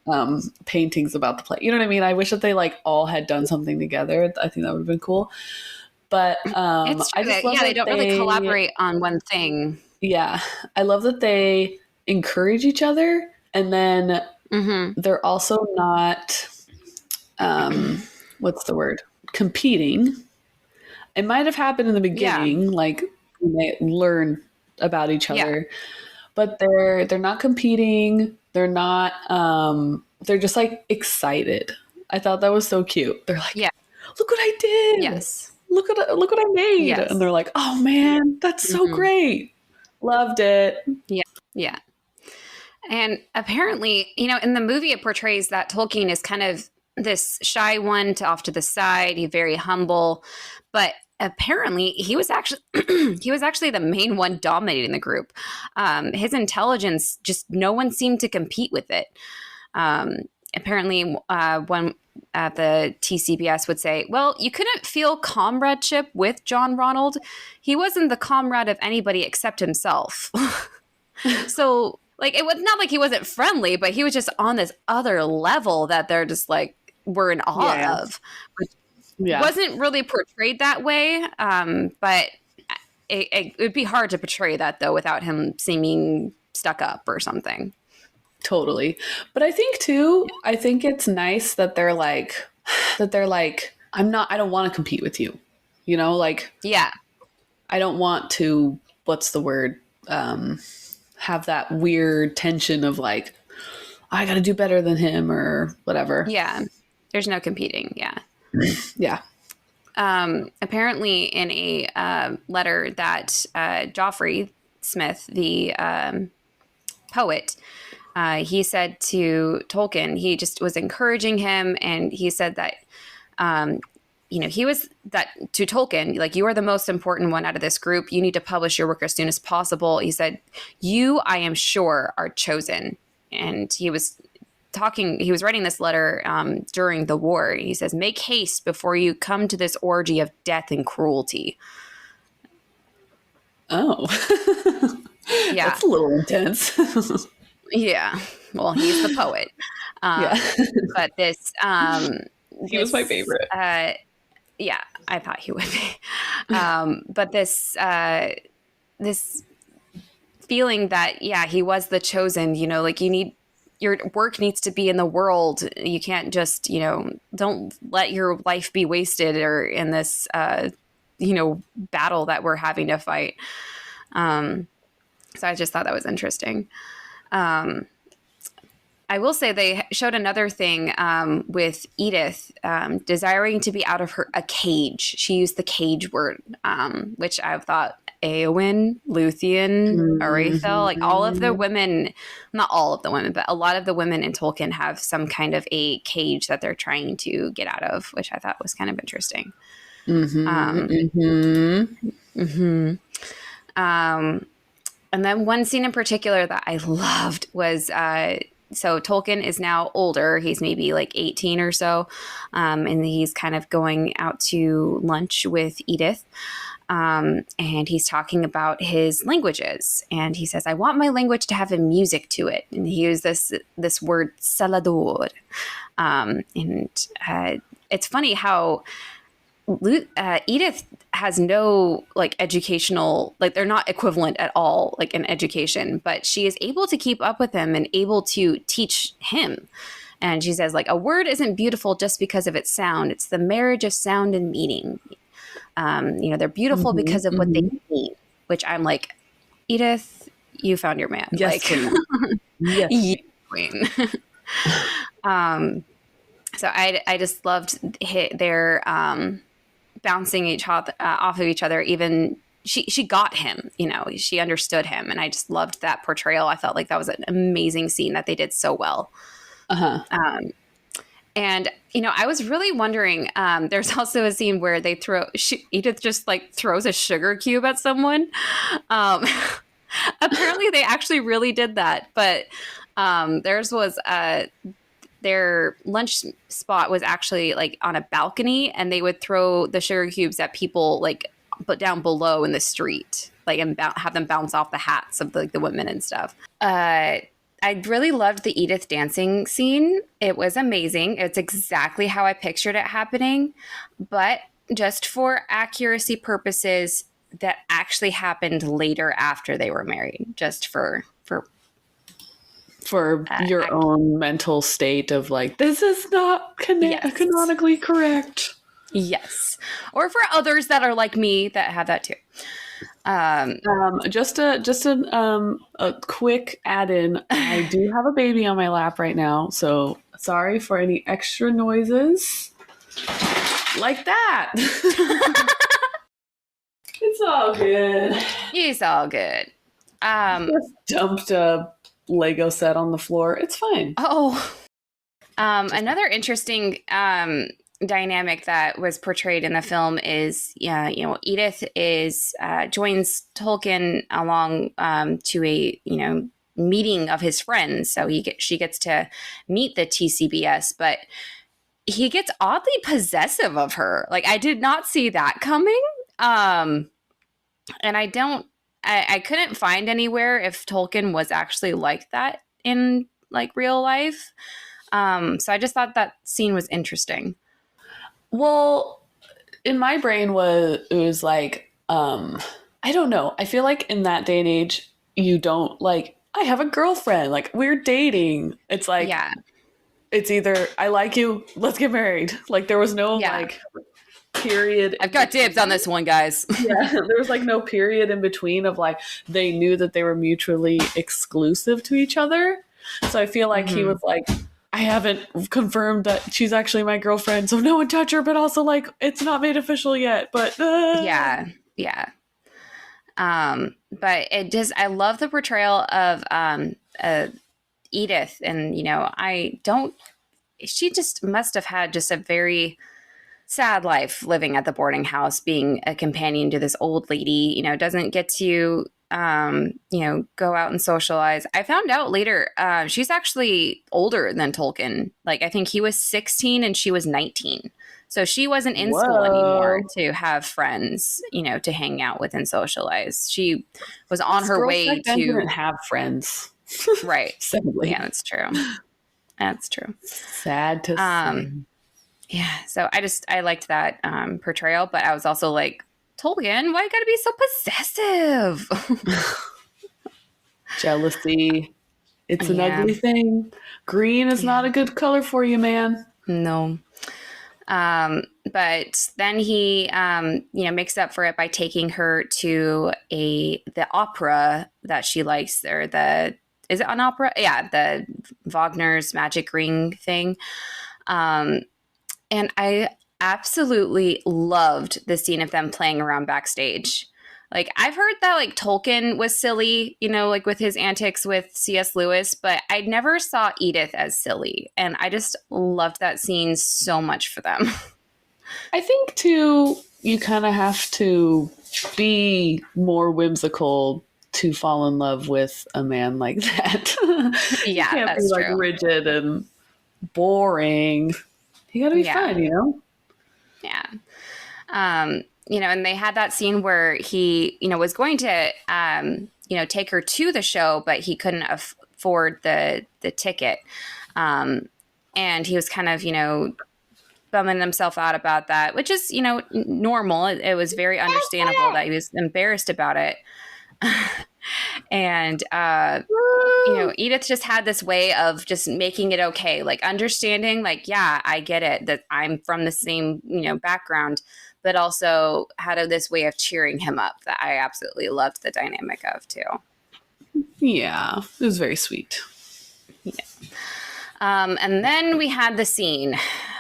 paintings about the play. You know what I mean? I wish that they like all had done something together. I think that would have been cool. But It's true I just that, love they that don't really collaborate on one thing. yeah, I love that they encourage each other, and then they're also not what's the word? Competing. It might have happened in the beginning, like when they learn about each other, but they're not competing. They're not. They're just like excited. I thought that was so cute. They're like, "Look what I did! Yes. Look what I made!" Yes. And they're like, "Oh man, that's so great! Loved it." Yeah. And apparently, in the movie, it portrays that Tolkien is kind of this shy one to off to the side. He's very humble, but apparently he was actually the main one dominating the group. His intelligence, just no one seemed to compete with it. Apparently, one at the TCBS would say, "Well, you couldn't feel comradeship with John Ronald. He wasn't the comrade of anybody except himself." So, like, it was not like he wasn't friendly, but he was just on this other level that they're just like, we're in awe of. Which wasn't really portrayed that way. But it would be hard to portray that, though, without him seeming stuck up or something. Totally. But I think too, I think it's nice that they're like, I don't want to compete with you. Like, I don't want to, what's the word? Have that weird tension of like, I got to do better than him or whatever. Yeah. There's no competing. Yeah. Yeah. Apparently in a letter that Joffrey Smith, the poet, he said to Tolkien, he just was encouraging him. And he said that, he was that to Tolkien, like, you are the most important one out of this group. You need to publish your work as soon as possible. He said, you, I am sure, are chosen. And he was writing this letter during the war. He says, make haste before you come to this orgy of death and cruelty. Oh, yeah. That's a little intense. Yeah. Well, he's the poet. But this, he was my favorite. Yeah, I thought he would be. But this feeling that, he was the chosen, like, your work needs to be in the world. You can't just, don't let your life be wasted or in this, battle that we're having to fight. So I just thought that was interesting. I will say they showed another thing with Edith desiring to be out of a cage. She used the cage word, which I thought Eowyn, Luthien, Arathel, like all of the Mhm. women, not all of the women, but a lot of the women in Tolkien have some kind of a cage that they're trying to get out of, which I thought was kind of interesting. Mhm. Um, Mhm. mhm. Um, and then one scene in particular that I loved was so Tolkien is now older. He's maybe like 18 or so. And he's kind of going out to lunch with Edith. And he's talking about his languages. And he says, I want my language to have a music to it. And he used this word, salador. And it's funny how Edith has no like educational, like they're not equivalent at all, like in education, but she is able to keep up with him and able to teach him. And she says, like, a word isn't beautiful just because of its sound. It's the marriage of sound and meaning. They're beautiful Mhm. because of what they Mhm. mean, which I'm like, Edith, you found your man. Yes, Like, queen. Yes, you queen. queen. So I just loved their bouncing off of each other. Even she got him, she understood him, and I just loved that portrayal. I felt like that was an amazing scene that they did so well. Uh-huh. And I was really wondering. There's also a scene where they Edith just like throws a sugar cube at someone. Um, Apparently, they actually really did that, but theirs was their lunch spot was actually like on a balcony, and they would throw the sugar cubes at people like but down below in the street, like and have them bounce off the hats of the women and stuff. I really loved the Edith dancing scene. It was amazing. It's exactly how I pictured it happening, but just for accuracy purposes, that actually happened later after they were married, just for For your ac- own mental state of like, this is not yes. canonically correct. Yes. Or for others that are like me that have that too. Um, Just a quick add-in. I do have a baby on my lap right now, so sorry for any extra noises like that. It's all good. it's all good. Just dumped a Lego set on the floor. It's fine. Oh, another interesting dynamic that was portrayed in the film is, Edith joins Tolkien along to a meeting of his friends, so she gets to meet the TCBS, but he gets oddly possessive of her. Like I did not see that coming. And I couldn't find anywhere if Tolkien was actually like that in like real life. So I just thought that scene was interesting. Well, in my brain it was like, I don't know. I feel like in that day and age, you don't like, I have a girlfriend, like we're dating. It's like, Yeah. it's either I like you, let's get married. Like there was no Yeah. like period I've in got dibs on between. this one, guys. Yeah, there was like no period in between of like they knew that they were mutually exclusive to each other. So I feel like he Mm-hmm. was like, I haven't confirmed that she's actually my girlfriend, so no one touch her, but also like it's not made official yet. But Yeah. Yeah. But I love the portrayal of Edith. And, she just must have had just a very sad life living at the boarding house, being a companion to this old lady, doesn't get to, go out and socialize. I found out later, she's actually older than Tolkien. Like, I think he was 16 and she was 19. So she wasn't in school anymore whoa, to have friends, to hang out with and socialize. She was on her girls back way then didn't to, have friends. right. Sadly, Yeah, that's true. That's true. sad to say. Um, Yeah, so I liked that portrayal, but I was also like, Tolkien, why you gotta be so possessive? Jealousy. It's an Yeah, ugly thing. Green is yeah, not a good color for you, man. no. But then he, makes up for it by taking her to the opera that she likes, or the is it an opera? Yeah, the Wagner's Magic Ring thing. And I absolutely loved the scene of them playing around backstage. Like, I've heard that like Tolkien was silly, like with his antics with C.S. Lewis, but I never saw Edith as silly. And I just loved that scene so much for them. I think too, you kind of have to be more whimsical to fall in love with a man like that. You Yeah, can't be that's like true. rigid and boring. You got to be Yeah. fun. Yeah. And they had that scene where he, was going to, take her to the show, but he couldn't afford the ticket. And he was kind of, bumming himself out about that, which is, normal. It was very understandable that he was embarrassed about it. And, Edith just had this way of just making it okay, like understanding, like, yeah, I get it that I'm from the same, background, but also had this way of cheering him up that I absolutely loved the dynamic of too. Yeah, it was very sweet. Yeah. And then we had the scene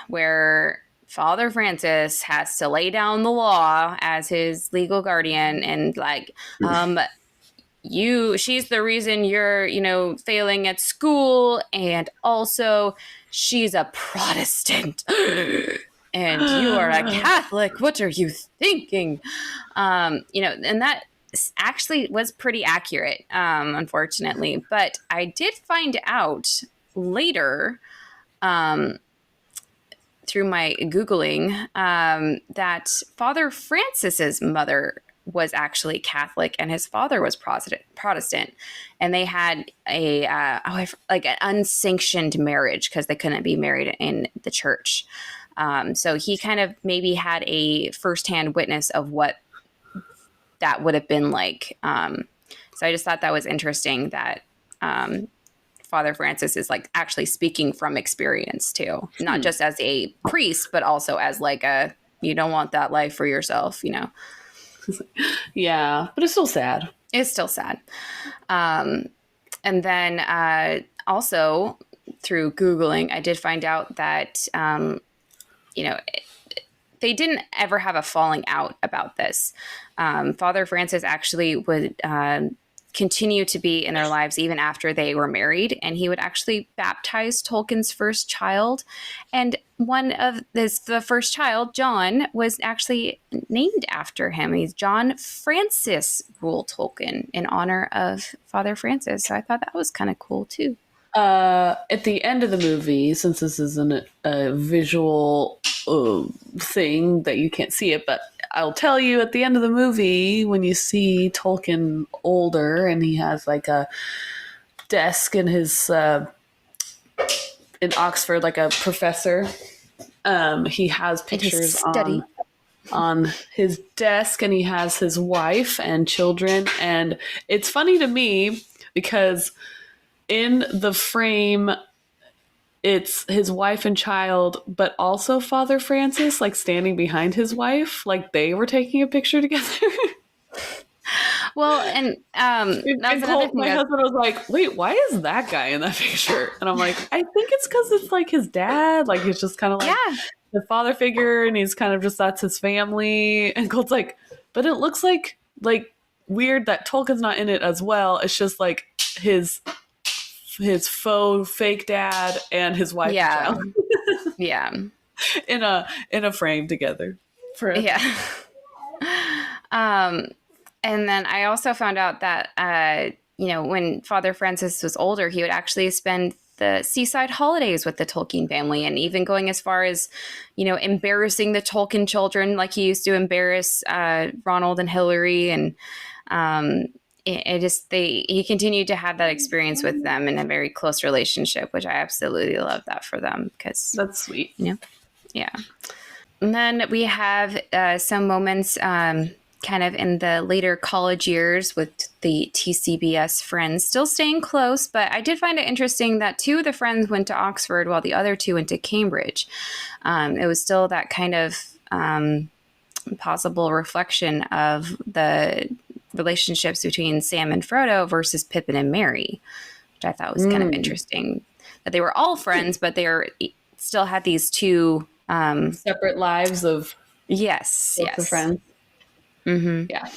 where Father Francis has to lay down the law as his legal guardian and like, she's the reason you're, failing at school. And also she's a Protestant and you are a Catholic. What are you thinking? And that actually was pretty accurate, unfortunately. But I did find out later, through my Googling, that Father Francis's mother was actually Catholic and his father was Protestant, and they had an unsanctioned marriage because they couldn't be married in the church. So he kind of maybe had a firsthand witness of what that would have been like. So I just thought that was interesting that Father Francis is like actually speaking from experience too, not just as a priest, but also as like you don't want that life for yourself, Yeah, but it's still sad. It's still sad. And then also through Googling, I did find out that, they didn't ever have a falling out about this. Father Francis actually would continue to be in their lives even after they were married, and he would actually baptize Tolkien's first child. And the first child, John, was actually named after him. He's John Francis Rule Tolkien in honor of Father Francis. So I thought that was kind of cool too. At the end of the movie, since this isn't a visual thing that you can't see it, but I'll tell you at the end of the movie when you see Tolkien older and he has like a desk in his in Oxford, like a professor. He has pictures on his desk, and he has his wife and children, and it's funny to me because in the frame, it's his wife and child, but also Father Francis, like standing behind his wife, like they were taking a picture together. Well, and that's another thing. My husband was like, "Wait, why is that guy in that picture?" And I'm like, "I think it's because it's like his dad. Like he's just kind of like the father figure, and he's kind of just that's his family." And Colt's like, "But it looks like weird that Tolkien's not in it as well. It's just like his faux fake dad and his wife and child. Yeah. in a frame together. Yeah. And then I also found out that when Father Francis was older, he would actually spend the seaside holidays with the Tolkien family, and even going as far as embarrassing the Tolkien children like he used to embarrass Ronald and Hillary. And he continued to have that experience with them in a very close relationship, which I absolutely love that for them, because that's sweet. Yeah. And then we have some moments kind of in the later college years with the TCBS friends still staying close, but I did find it interesting that two of the friends went to Oxford while the other two went to Cambridge. It was still that kind of possible reflection of the relationships between Sam and Frodo versus Pippin and Merry, which I thought was kind of interesting. That they were all friends, but they still had these two separate lives of yes. of friends. Mm-hmm. Yeah.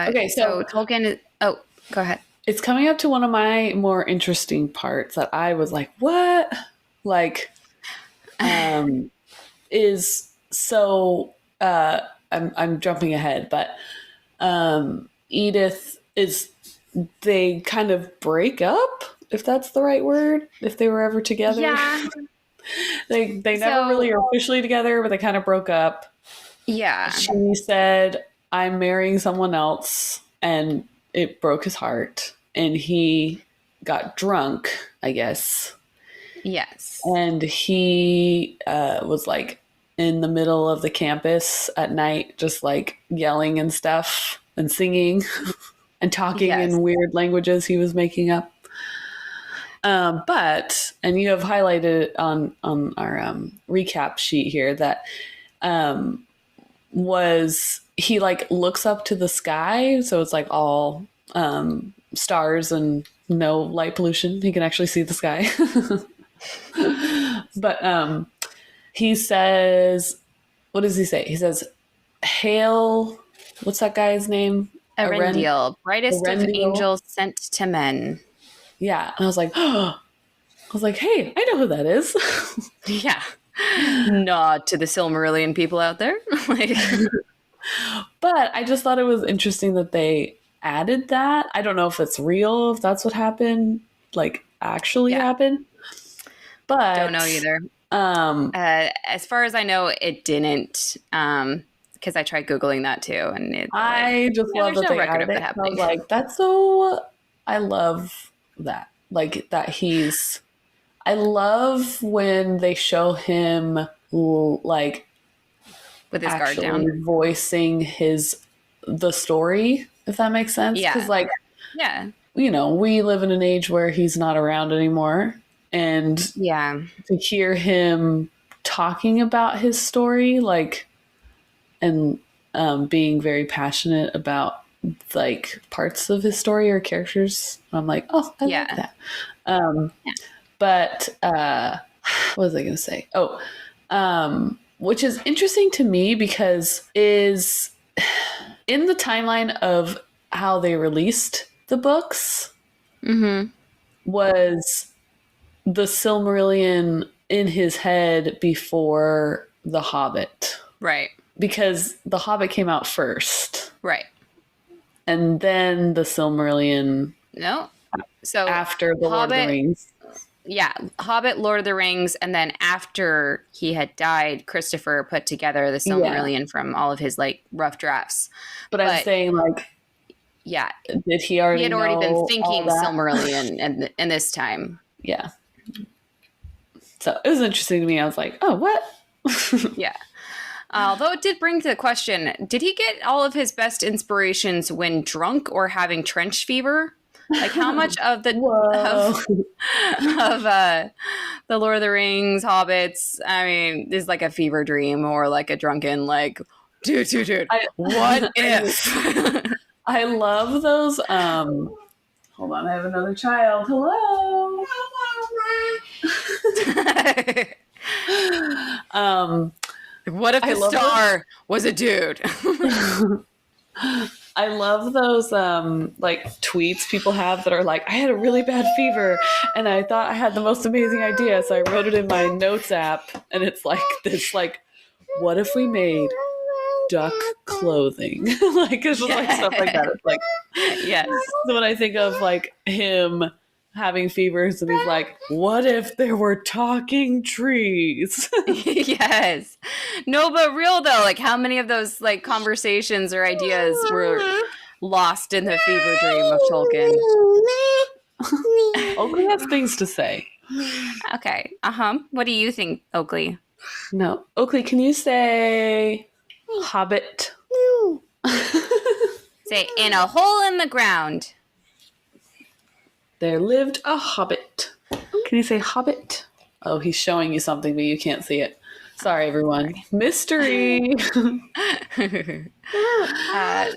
Okay, so Tolkien. Oh, go ahead. It's coming up to one of my more interesting parts that I was like, "What?" Like, is so. I'm jumping ahead, but Edith is. They kind of break up, if that's the right word. If they were ever together, yeah. they never really are officially together, but they kind of broke up. Yeah. She said, "I'm marrying someone else," and it broke his heart. And he got drunk, I guess. Yes. And he was like in the middle of the campus at night, just like yelling and stuff and singing and talking in weird languages he was making up. But, and you have highlighted on our recap sheet here that was he like looks up to the sky, so it's like all stars and no light pollution. He can actually see the sky. But he says, what does he say? He says, "Hail," what's that guy's name? Erendiel, brightest of angels sent to men. Yeah, and I was like, hey, I know who that is. Yeah. Nod to the Silmarillion people out there. But I just thought it was interesting that they added that. I don't know if it's real, if that's what happened, like actually happened. But don't know either. As far as I know, it didn't. Because I tried Googling that too, and I just love that they added it. I was like, that's so. I love that. Like that he's. I love when they show him like with his guard down, voicing the story, if that makes sense. Because you know, we live in an age where he's not around anymore, and to hear him talking about his story, like, and being very passionate about like parts of his story or characters, I'm like, oh, I like that. But what was I going to say? Which is interesting to me because is in the timeline of how they released the books was the Silmarillion in his head before The Hobbit. Right. Because The Hobbit came out first. Right. And then the Silmarillion. No. So after the Lord of the Rings. Yeah, Hobbit, Lord of the Rings, and then after he had died, Christopher put together the Silmarillion from all of his like rough drafts. But I'm saying like, did he already? He had already been thinking Silmarillion, and this time, yeah. So it was interesting to me. I was like, oh, what? Yeah. Although it did bring to the question: did he get all of his best inspirations when drunk or having trench fever? Like how much of the the Lord of the Rings, Hobbits, I mean, is like a fever dream or like a drunken like, dude, what if? I love those. Hold on, I have another child. Hello. What if the star was a dude? I love those like tweets people have that are like, I had a really bad fever and I thought I had the most amazing idea, so I wrote it in my notes app, and it's like this like, what if we made duck clothing? Like it's just like stuff like that. It's like, yes. So when I think of like him having fevers and he's like, what if there were talking trees? Yes. No, but real though, like how many of those like conversations or ideas were lost in the fever dream of Tolkien? Oakley has things to say. Okay. What do you think, Oakley? No. Oakley, can you say Hobbit? Say, in a hole in the ground there lived a hobbit. Can you say hobbit? Oh, he's showing you something, but you can't see it. Sorry, everyone. Sorry. Mystery.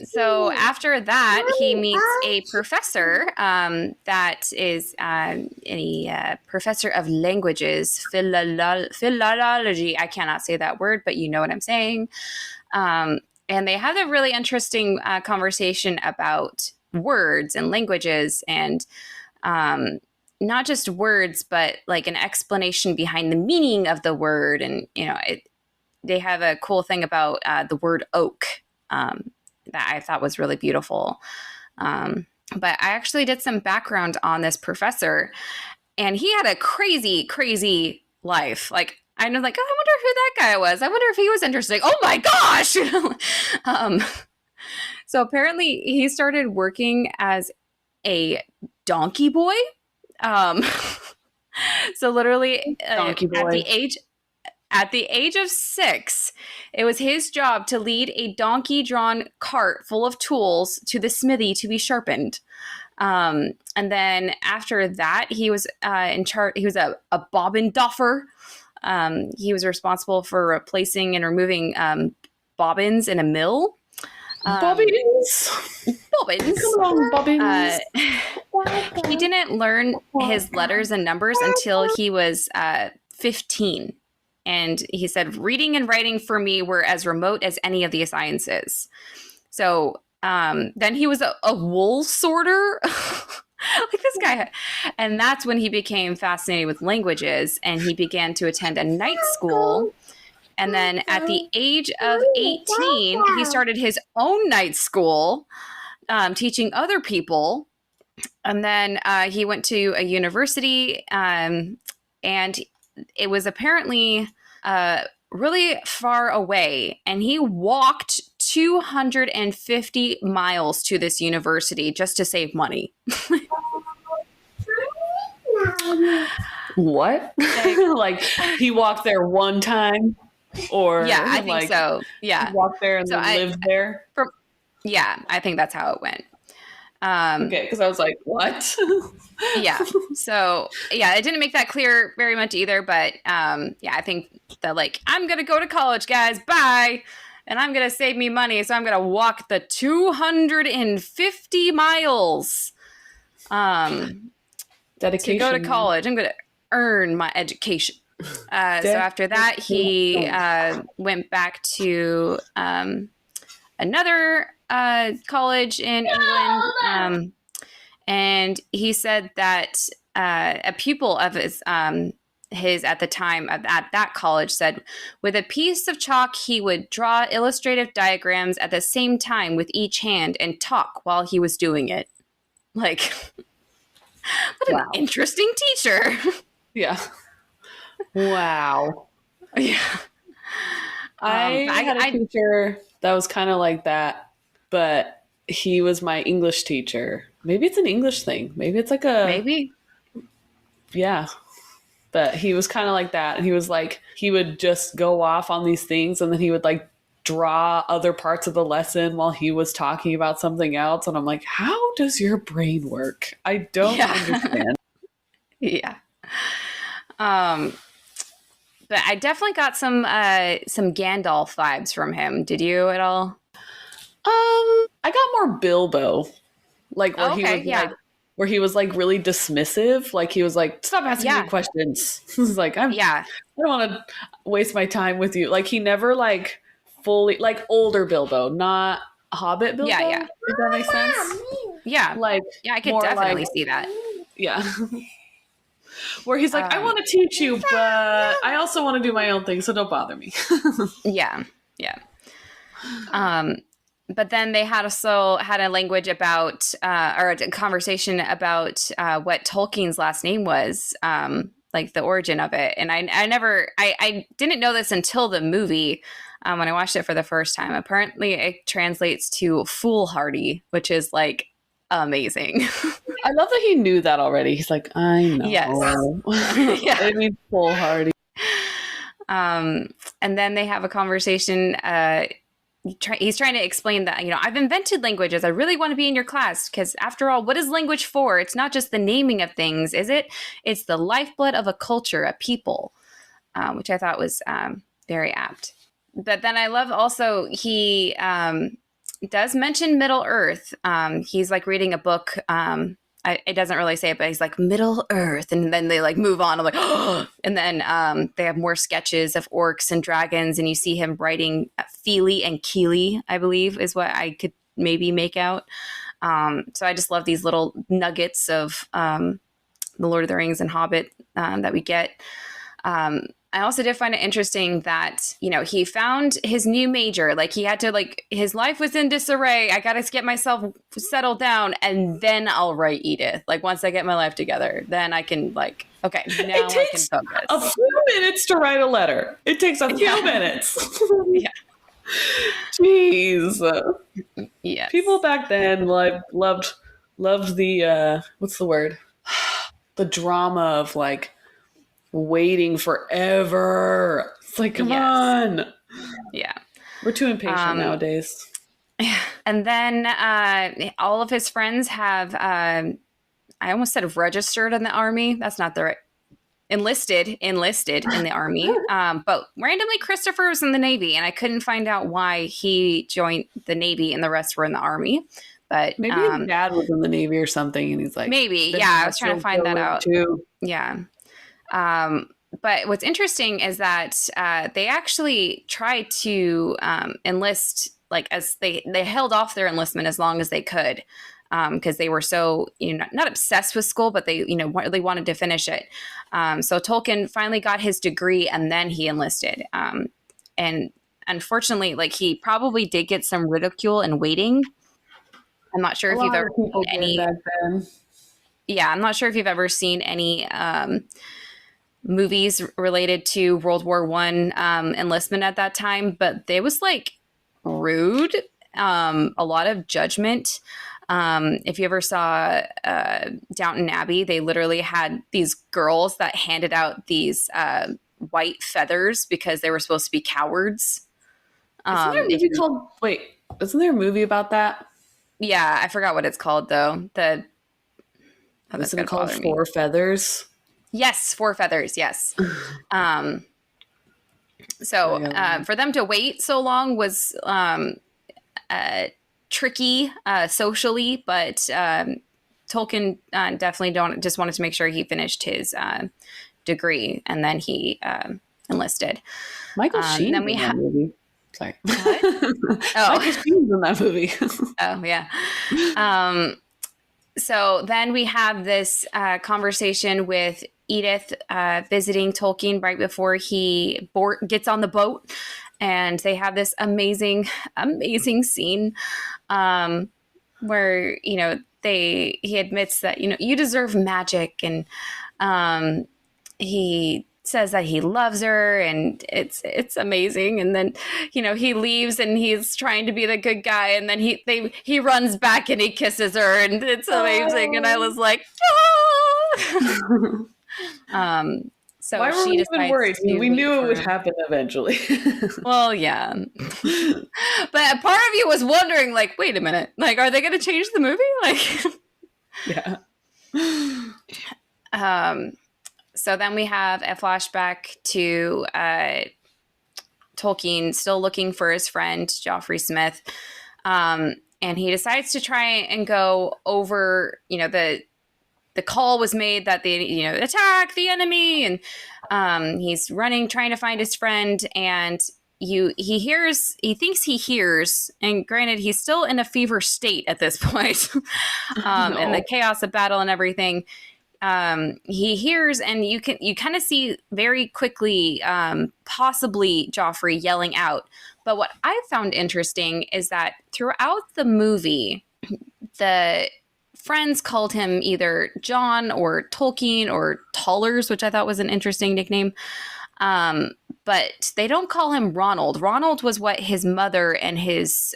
So after that, he meets a professor that is a professor of languages, philology. I cannot say that word, but you know what I'm saying. And they have a really interesting conversation about words and languages, and not just words, but like an explanation behind the meaning of the word. And, they have a cool thing about the word oak that I thought was really beautiful. But I actually did some background on this professor, and he had a crazy, crazy life. Like, I know, like, oh, I wonder who that guy was. I wonder if he was interesting. Oh my gosh! So apparently he started working as a donkey boy. So literally Donkey boy. at the age of 6, it was his job to lead a donkey-drawn cart full of tools to the smithy to be sharpened. And then after that, he was in charge. He was a bobbin doffer. He was responsible for replacing and removing bobbins in a mill. Bobbins. Bobbins. Come on, Bobbins. He didn't learn his letters and numbers until he was 15. And he said, reading and writing for me were as remote as any of the sciences. So then he was a wool sorter. Like this guy. And that's when he became fascinated with languages, and he began to attend a night school. And then at the age of 18, he started his own night school, teaching other people. And then he went to a university, and it was apparently really far away. And he walked 250 miles to this university just to save money. What? Like, he walked there one time? Or yeah, I think so. Yeah. Walked there and then lived there? Yeah, I think that's how it went. Okay, because I was like, what? Yeah. So, yeah, it didn't make that clear very much either. But, yeah, I think that, like, I'm going to go to college, guys. Bye. And I'm going to save me money. So I'm going to walk the 250 miles Dedication. to go to college. I'm going to earn my education. So after that, he went back to another college in England, and he said that a pupil of his at the time at that college said, with a piece of chalk he would draw illustrative diagrams at the same time with each hand and talk while he was doing it. Like, what an interesting teacher. Yeah. Wow. Yeah. I had a teacher that was kind of like that, but he was my English teacher. Maybe it's an English thing. Maybe it's like maybe. Yeah. But he was kind of like that. And he was like, he would just go off on these things, and then he would like draw other parts of the lesson while he was talking about something else. And I'm like, how does your brain work? I don't understand. Yeah. But I definitely got some Gandalf vibes from him. Did you at all? I got more Bilbo, like where he was like, where he was like really dismissive. Like he was like, stop asking me questions. He's like, I don't want to waste my time with you. Like he never like fully like older Bilbo, not Hobbit Bilbo. Yeah. Does that make sense? Yeah. Like I could definitely see that. Yeah. Where he's like, I want to teach you, but I also want to do my own thing, so don't bother me. Yeah. But then they had a language about, or a conversation about what Tolkien's last name was, like the origin of it. And I didn't know this until the movie when I watched it for the first time. Apparently, it translates to foolhardy, which is like amazing. I love that he knew that already. He's like, I know. Yes. I mean, foolhardy. And then they have a conversation he's trying to explain that, I've invented languages. I really want to be in your class because, after all, what is language for? It's not just the naming of things, is it? It's the lifeblood of a culture, a people, which I thought was very apt. But then I love also he does mention Middle Earth. He's like reading a book. It doesn't really say it, but he's like Middle Earth, and then they like move on. I'm like, oh, and then they have more sketches of orcs and dragons, and you see him writing Feely and Keely, I believe, is what I could maybe make out. So I just love these little nuggets of the Lord of the Rings and Hobbit that we get. I also did find it interesting that, he found his new major. Like, he had to, like, his life was in disarray. I got to get myself settled down, and then I'll write Edith. Like, once I get my life together, then I can, like, okay, now I can focus. A few minutes to write a letter. It takes a few minutes. Yeah. Jeez. Yes. People back then loved the what's the word? The drama of like waiting forever. It's like, come on. Yeah. We're too impatient nowadays. And then all of his friends have, I almost said registered in the army. That's not the right. Enlisted in the army. But randomly Christopher was in the Navy, and I couldn't find out why he joined the Navy and the rest were in the army. But maybe his dad was in the Navy or something, and he's like, maybe, yeah. I was trying to find that out too. Yeah. But what's interesting is that they actually tried to enlist, like, as they held off their enlistment as long as they could, because they were so, not obsessed with school, but they, they wanted to finish it. So Tolkien finally got his degree, and then he enlisted. And unfortunately, like, he probably did get some ridicule and waiting. I'm not sure if you've ever seen any. Yeah, I'm not sure if you've ever seen any movies related to World War I enlistment at that time, but it was like rude, a lot of judgment. If you ever saw Downton Abbey, they literally had these girls that handed out these white feathers because they were supposed to be cowards. Isn't there a movie called? Wait, isn't there a movie about that? Yeah, I forgot what it's called though. Isn't it called Four Feathers? Yes, Four Feathers. Yes. So for them to wait so long was tricky socially, but Tolkien definitely just wanted to make sure he finished his degree, and then he enlisted. Michael Sheen in that movie. Sorry. What? Michael Sheen's in that movie. Oh, yeah. So then we have this conversation with Edith visiting Tolkien right before he gets on the boat. And they have this amazing, amazing scene where, he admits that, you deserve magic. And he says that he loves her, and it's amazing. And then, he leaves and he's trying to be the good guy, and then he runs back and he kisses her, and it's amazing. And I was like, oh! So why were we even worried? We knew it would happen eventually. Well, yeah. But part of you was wondering, like, wait a minute, like, are they going to change the movie? Like, yeah. So then we have a flashback to Tolkien still looking for his friend, Joffrey Smith. And he decides to try and go over, the call was made that they, attack the enemy. And he's running, trying to find his friend. And he thinks he hears, and granted, he's still in a fever state at this point. And the chaos of battle and everything. He hears, and you kind of see very quickly, possibly Joffrey yelling out. But what I found interesting is that throughout the movie, the friends called him either John or Tolkien or Tollers, which I thought was an interesting nickname. But they don't call him Ronald. Ronald was what his mother and his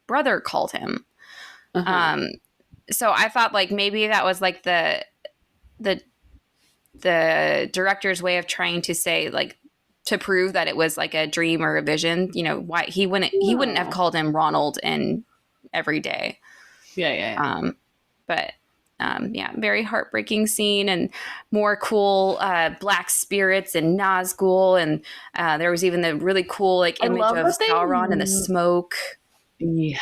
brother called him. Uh-huh. So I thought, like, maybe that was like the director's way of trying to say, like, to prove that it was like a dream or a vision. You know, why he wouldn't have called him Ronald in every day. Yeah. But yeah, very heartbreaking scene, and more cool black spirits and Nazgul, and there was even the really cool like I image love of that they. Sauron and the smoke. Yeah.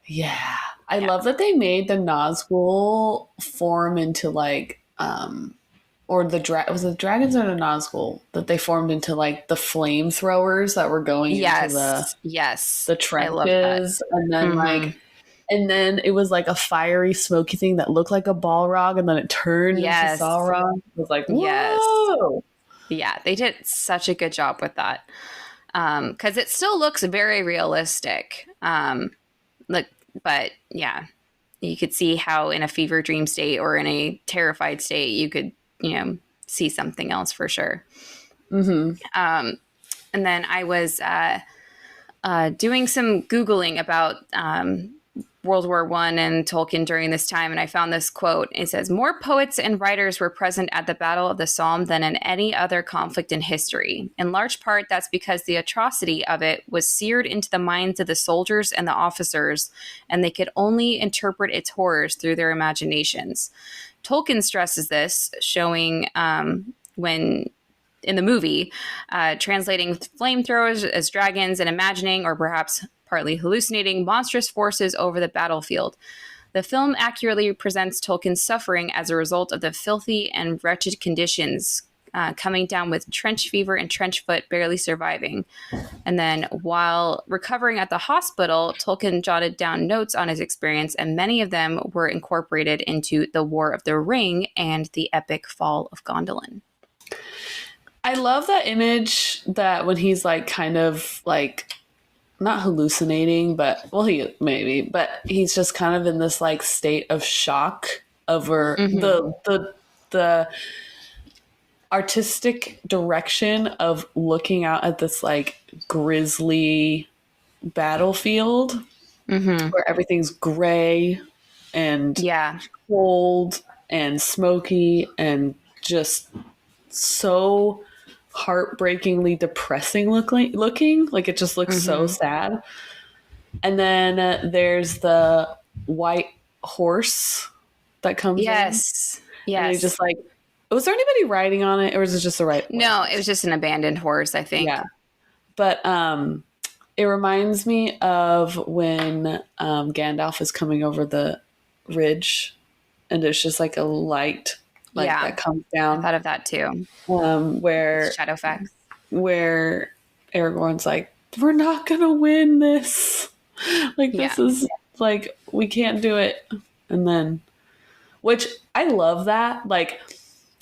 Yeah. I Yeah. love that they made the Nazgul form into like or was it the dragons or the Nazgul that they formed into like the flamethrowers that were going into Yes, the I love that. trenches, and then Mm-hmm. like and then it was like a fiery smoky thing that looked like a Balrog, and then it turned into Yes, Sauron. It was like, yes, whoa. yeah. They did such a good job with that, because it still looks very realistic. Look, but yeah, you could see how in a fever dream state or in a terrified state, you could, see something else for sure. Mm-hmm. And then I was doing some Googling about World War I and Tolkien during this time, and I found this quote. It says, "More poets and writers were present at the Battle of the Somme than in any other conflict in history. In large part, that's because the atrocity of it was seared into the minds of the soldiers and the officers, and they could only interpret its horrors through their imaginations." Tolkien stresses this, showing when in the movie, translating flamethrowers as dragons and imagining, or perhaps partly hallucinating, monstrous forces over the battlefield. The film accurately presents Tolkien's suffering as a result of the filthy and wretched conditions, coming down with trench fever and trench foot, barely surviving. And then while recovering at the hospital, Tolkien jotted down notes on his experience, and many of them were incorporated into The War of the Ring and the epic fall of Gondolin. I love that image that when he's like kind of like not hallucinating, but well, but he's just kind of in this like state of shock over Mm-hmm. the artistic direction of looking out at this like grisly battlefield Mm-hmm. where everything's gray and Yeah. cold and smoky and just so heartbreakingly depressing looking. Like it just looks so Mm-hmm. sad. And then there's the white horse that comes in, Yes. and they Yes. just like, was there anybody riding on it, or was it just a white No, it was horse? just an abandoned horse, I think. Yeah, but it reminds me of when Gandalf is coming over the ridge, and there's just like a light like Yeah. that comes I down, thought of that too. where Shadow effects. where Aragorn's like, we're not gonna win this. Like Yeah. this is like we can't do it. And then, which I love that. Like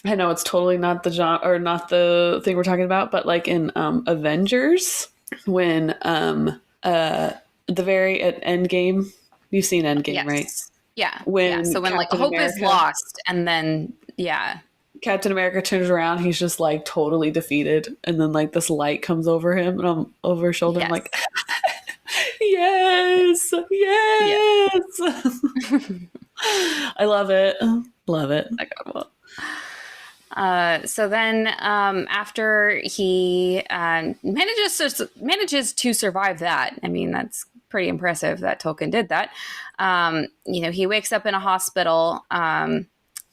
I know it's totally not the genre or not the thing we're talking about, but like in Avengers, when the very at Endgame, you've seen Endgame, right? Yes. Yeah. Yeah. When So when like Captain hope is America lost, and then yeah. Captain America turns around, he's just like totally defeated, and then like this light comes over him, and I'm over his shoulder. I'm Yes. like, yes, Yeah. yes. I love it, love it. So then, after he manages to survive that, I mean, that's pretty impressive that Tolkien did that. He wakes up in a hospital,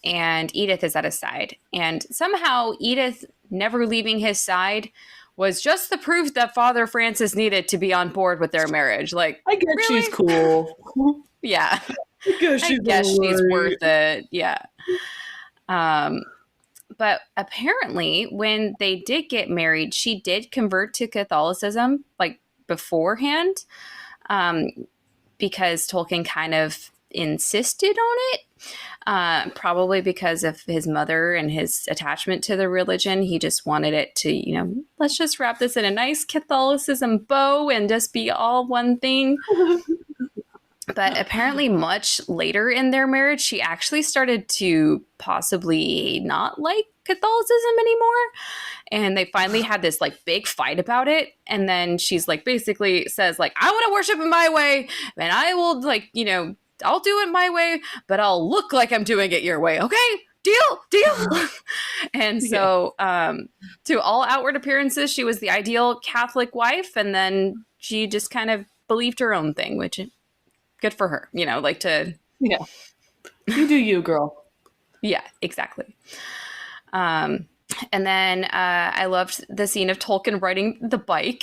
and Edith is at his side, and somehow Edith never leaving his side was just the proof that Father Francis needed to be on board with their marriage. Like, I guess really? she's cool. Yeah, I guess I she's, guess she's right. worth it. Yeah. But apparently, when they did get married, she did convert to Catholicism like beforehand, because Tolkien kind of insisted on it. Probably because of his mother and his attachment to the religion. He just wanted it to, let's just wrap this in a nice Catholicism bow and just be all one thing. But apparently much later in their marriage, she actually started to possibly not like Catholicism anymore. And they finally had this like big fight about it. And then she's like, basically says like, I want to worship in my way, and I will like, I'll do it my way, but I'll look like I'm doing it your way. Okay. deal. And so, to all outward appearances, she was the ideal Catholic wife. And then she just kind of believed her own thing, which good for her, like to. Yeah. You do you, girl. Yeah, exactly. And then I loved the scene of Tolkien riding the bike.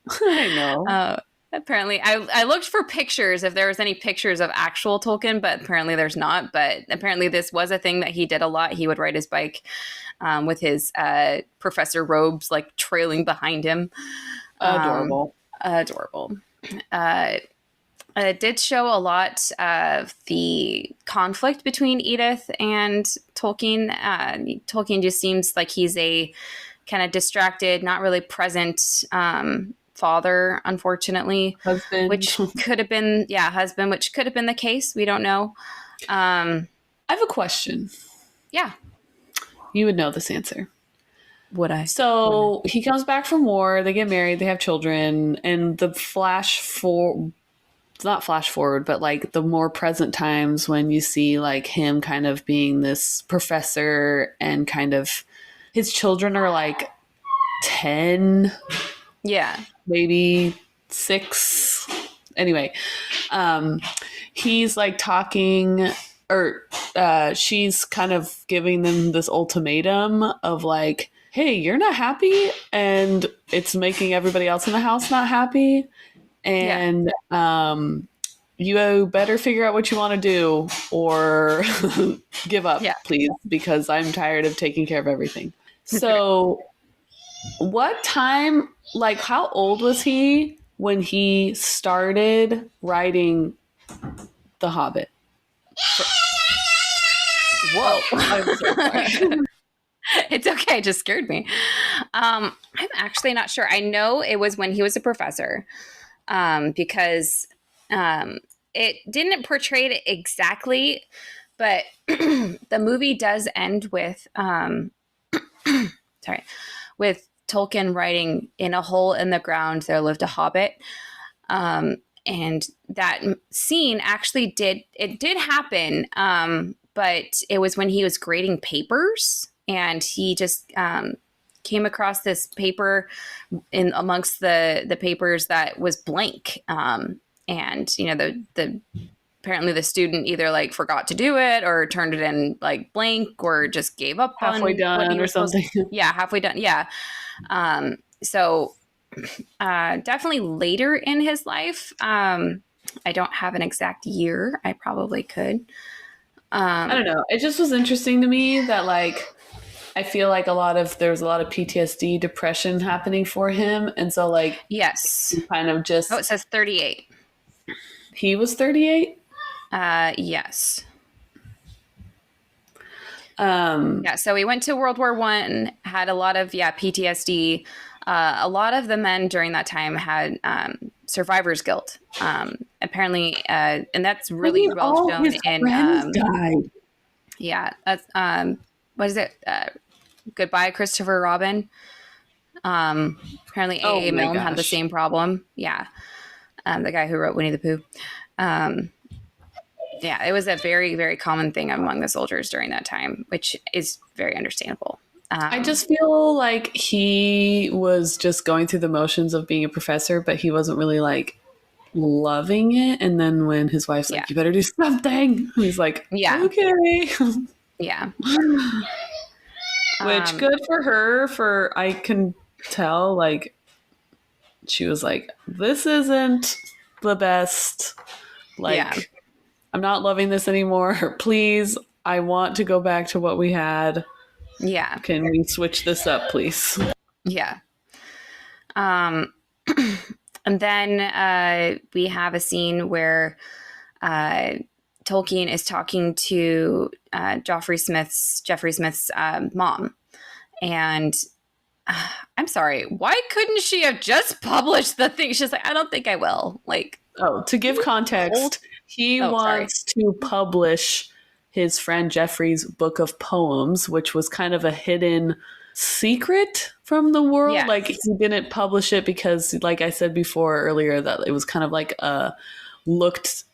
I know. Apparently, I looked for pictures if there was any pictures of actual Tolkien, but apparently there's not. But apparently this was a thing that he did a lot. He would ride his bike with his professor robes like trailing behind him. Adorable. Adorable. It did show a lot of the conflict between Edith and Tolkien. Tolkien just seems like he's a kind of distracted, not really present father, unfortunately. Husband. Which could have been, husband, which could have been the case. We don't know. I have a question. Yeah. You would know this answer. Would I? So he comes back from war, they get married, they have children, and the not flash forward, but like the more present times when you see like him kind of being this professor and kind of his children are like 10. Yeah. Maybe 6. Anyway, he's like talking, or she's kind of giving them this ultimatum of like, hey, you're not happy, and it's making everybody else in the house not happy, and you better figure out what you want to do or give up, please, because I'm tired of taking care of everything. So what time, like, how old was he when he started writing The Hobbit? Whoa. I'm so sorry. It's okay. It just scared me. I'm actually not sure. I know it was when he was a professor, because it didn't portray it exactly, but the movie does end with with Tolkien writing, "In a hole in the ground there lived a hobbit," and that scene actually did happen, but it was when he was grading papers, and he just came across this paper in amongst the papers that was blank, and the apparently the student either like forgot to do it or turned it in like blank or just gave up halfway done or something. Halfway done. Yeah. So definitely later in his life. I don't have an exact year. I probably could. I don't know. It just was interesting to me that like, I feel like there's a lot of PTSD, depression happening for him. And so like, yes, kind of just, it says 38. He was 38. Yes. So he went to World War I, had a lot of PTSD. A lot of the men during that time had survivor's guilt. Apparently, and that's really well shown in. Died. Yeah, that's what is it? Goodbye, Christopher Robin. Apparently, A.A. Milne had the same problem. Yeah, the guy who wrote Winnie the Pooh. It was a very, very common thing among the soldiers during that time, which is very understandable. I just feel like he was just going through the motions of being a professor, but he wasn't really like loving it. And then when his wife's like, you better do something, he's like, okay. Yeah. Which good for her, I can tell, like, she was like, this isn't the best. Like, I'm not loving this anymore. Please, I want to go back to what we had. Yeah. Can we switch this up, please? Yeah. And then we have a scene where Tolkien is talking to Jeffrey Smith's mom. And I'm sorry, why couldn't she have just published the thing? She's like, I don't think I will. Like, to give context, he wants to publish his friend Jeffrey's book of poems, which was kind of a hidden secret from the world. Yes. Like, he didn't publish it because, like I said before earlier, that it was kind of like a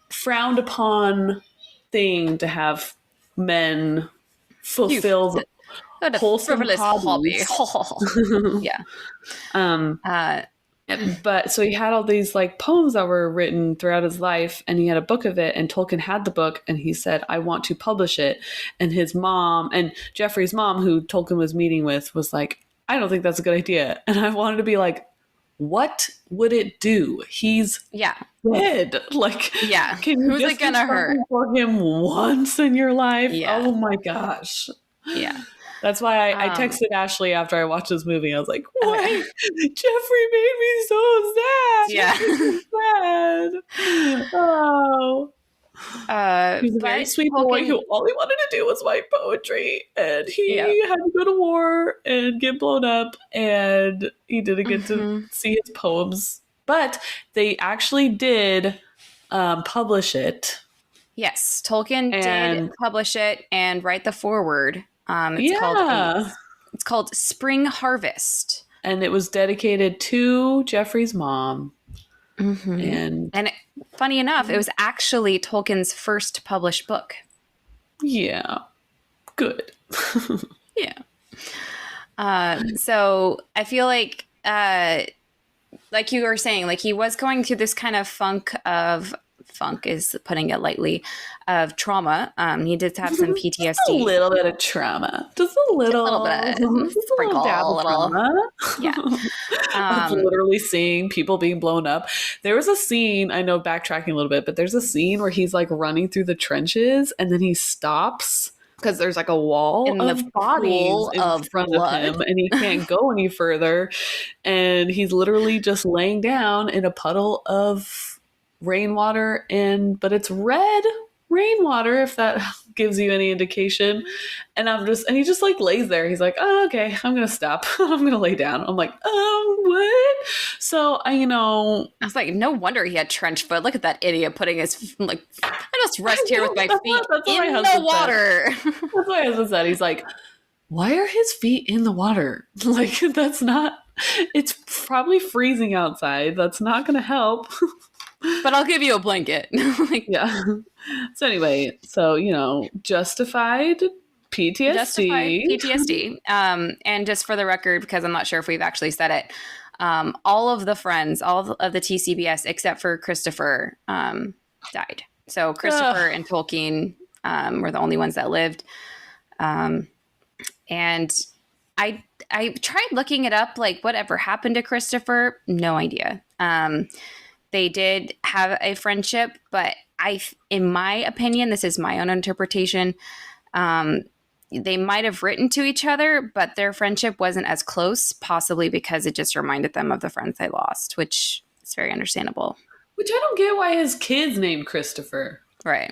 frowned upon thing to have men You fulfills what a wholesome frivolous hobby. hobbies. Yeah. um, Uh, but so he had all these like poems that were written throughout his life, and he had a book of it, and Tolkien had the book, and he said, I want to publish it. And his mom, and Jeffrey's mom, who Tolkien was meeting with, was like, I don't think that's a good idea. And I wanted to be like, what would it do? He's yeah. dead. Like, Yeah. can you Who's just it do gonna hurt? something for him once in your life? Yeah. Oh my gosh. Yeah. That's why I texted Ashley after I watched this movie. I was like, "What? Jeffrey made me so sad. Yeah. So sad. Oh, he's a very But sweet boy who all he wanted to do was write poetry, and yeah. he had to go to war and get blown up, and he didn't get to see his poems. But they actually did publish it. Yes, Tolkien And did publish it and write the foreword. yeah. It's called Spring Harvest, And it was dedicated to Jeffrey's mom. and funny enough, it was actually Tolkien's first published book. Yeah, good. Yeah. So I feel like you were saying, like he was going through this kind of funk is putting it lightly, of trauma. He did have some PTSD. Just a little bit of trauma. Just a little bit. Just a little dab of trauma. Yeah. Of literally seeing people being blown up. There was a scene, I know backtracking a little bit, but there's a scene where he's like running through the trenches and then he stops because there's like a wall of bodies in front of him and he can't go any further. And he's literally just laying down in a puddle of rainwater, but it's red rainwater, if that gives you any indication. And he just like lays there. He's like, oh, okay, I'm gonna stop. I'm gonna lay down. I'm like, what? So I was like, no wonder he had trench foot. Look at that idiot putting his like, I just rest here with my feet in the water. That's what my husband said. He's like, why are his feet in the water? Like, that's not, it's probably freezing outside. That's not gonna help. But I'll give you a blanket. Yeah. So anyway, justified PTSD. Justified PTSD. And just for the record, because I'm not sure if we've actually said it, all of the friends, all of the TCBS, except for Christopher, died. So Christopher and Tolkien were the only ones that lived. And I tried looking it up, like whatever happened to Christopher. No idea. They did have a friendship, but in my opinion, this is my own interpretation, they might have written to each other, but their friendship wasn't as close, possibly because it just reminded them of the friends they lost, which is very understandable. Which I don't get why his kid's named Christopher. Right.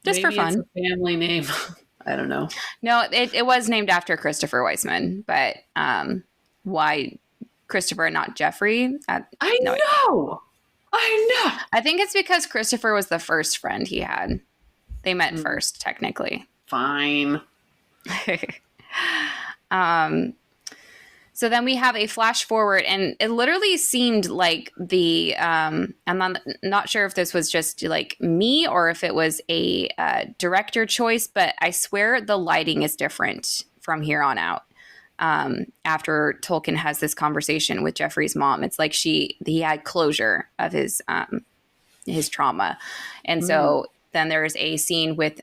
Just Maybe for fun. It's a family name. I don't know. No, it was named after Christopher Weisman, but why Christopher and not Jeffrey? I know. I think it's because Christopher was the first friend he had. They met first, technically. Fine. So then we have a flash forward, and it literally seemed like I'm not sure if this was just like me or if it was a director choice, but I swear the lighting is different from here on out. After Tolkien has this conversation with Jeffrey's mom, it's like he had closure of his trauma. And so then there's a scene with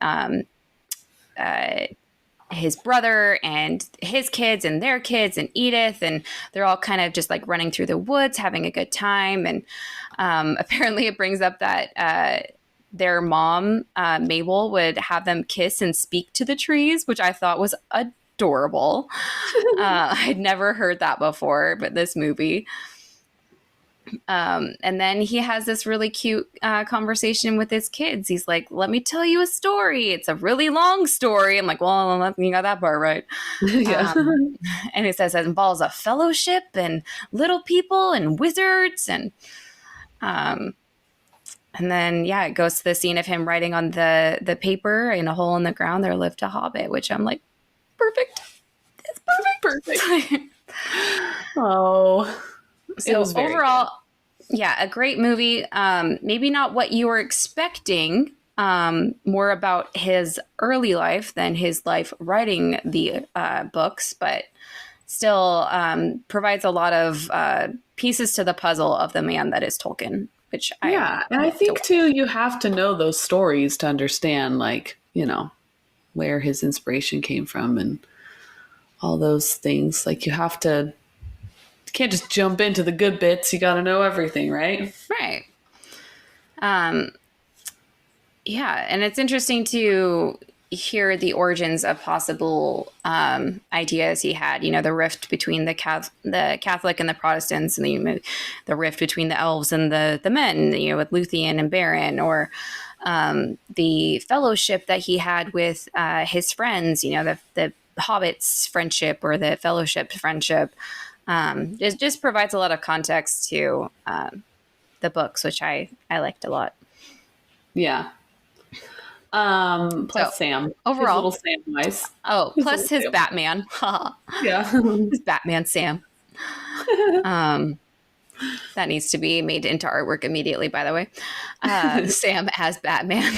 his brother and his kids and their kids and Edith, and they're all kind of just like running through the woods, having a good time. And apparently it brings up that their mom, Mabel, would have them kiss and speak to the trees, which I thought was adorable. I'd never heard that before, but this movie. And then he has this really cute conversation with his kids. He's like, let me tell you a story. It's a really long story. I'm like, well, you got that part right. Yeah. And it says it involves a fellowship and little people and wizards. And then, yeah, it goes to the scene of him writing on the paper in a hole in the ground, there lived a hobbit, which I'm like, perfect. It's perfect. Oh. So overall, yeah, a great movie. Maybe not what you were expecting more about his early life than his life writing the books, but still provides a lot of pieces to the puzzle of the man that is Tolkien, which Yeah, and I think too, you have to know those stories to understand, like, where his inspiration came from and all those things. Like, you can't just jump into the good bits. You got to know everything, right? Right. Yeah, and it's interesting to hear the origins of possible ideas he had. The rift between the Catholic and the Protestants, and the rift between the elves and the men. With Luthien and Beren, or the fellowship that he had with his friends. The hobbits' friendship or the fellowship friendship. It just provides a lot of context to the books, which I liked a lot. Yeah. Plus Sam. Overall, his little Samwise. Plus his Batman. Yeah. His Batman Sam. That needs to be made into artwork immediately, by the way. Sam as Batman.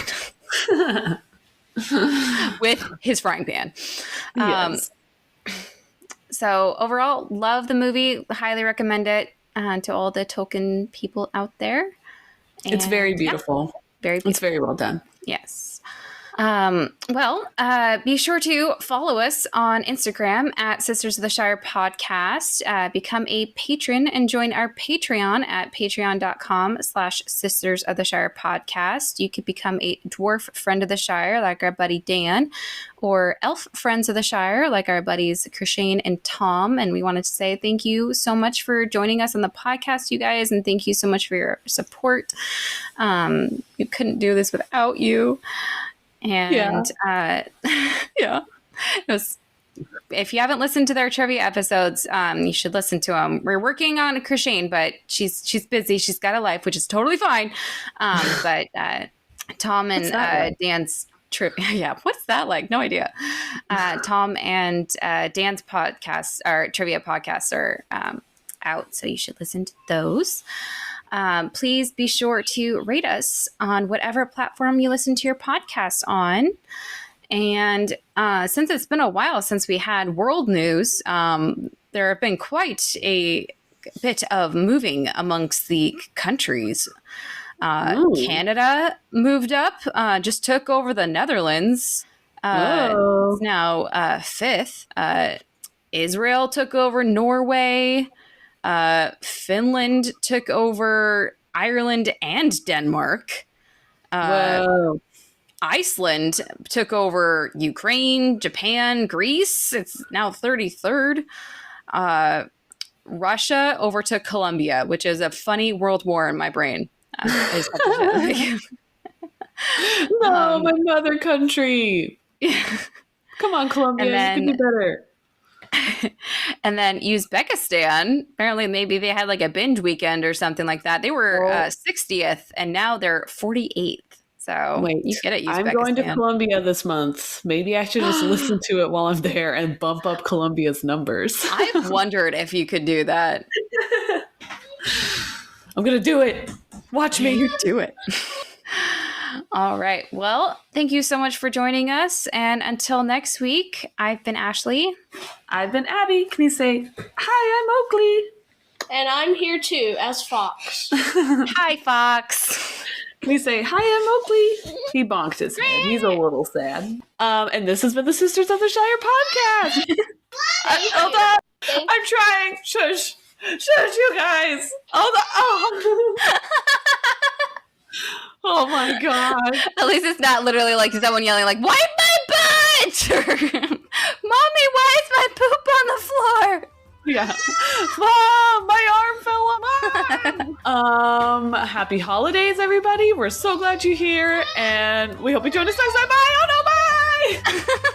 With his frying pan. Yes. So overall, love the movie. Highly recommend it to all the Tolkien people out there. And, it's very beautiful. Yeah, very beautiful. It's very well done. Yes. Be sure to follow us on Instagram at Sisters of the Shire Podcast. Become a patron and join our Patreon at patreon.com/Sisters of the Shire Podcast. You could become a dwarf friend of the Shire, like our buddy Dan, or elf friends of the Shire, like our buddies Krishane and Tom. And we wanted to say thank you so much for joining us on the podcast, you guys, and thank you so much for your support. We couldn't do this without you. And yeah. If you haven't listened to their trivia episodes, you should listen to them. We're working on Krishane, but she's busy. She's got a life, which is totally fine. But Tom and Dan's trivia, yeah, what's that like? No idea. Tom and Dan's podcast, our trivia podcasts, are out, so you should listen to those. Please be sure to rate us on whatever platform you listen to your podcast on. And since it's been a while since we had world news, there have been quite a bit of moving amongst the countries. Canada moved up, just took over the Netherlands. It's now fifth. Israel took over Norway. Finland took over Ireland and Denmark. Iceland took over Ukraine, Japan, Greece. It's now 33rd. Russia overtook Colombia, which is a funny world war in my brain. No, my mother country. Come on, Colombia, you can do better. And then Uzbekistan, apparently maybe they had like a binge weekend or something like that. They were 60th, and now they're 48th. So wait, you get it, Uzbekistan. I'm going to Colombia this month. Maybe I should just listen to it while I'm there and bump up Colombia's numbers. I've wondered if you could do that. I'm going to do it. Watch me. You do it. All right. Well, thank you so much for joining us. And until next week, I've been Ashley. I've been Abby. Can you say, hi, I'm Oakley. And I'm here too, as Fox. Hi, Fox. Can we say, hi, I'm Oakley? He bonked his head. He's a little sad. And this has been the Sisters of the Shire podcast. Hold on. I'm trying. Shush. Shush, you guys. Oh my god. At least it's not literally like someone yelling like, wipe my butt! Or, Mommy, why is my poop on the floor? Yeah. Mom, my arm fell on. Happy holidays, everybody. We're so glad you're here, and we hope you join us next time. Bye. Oh no, bye.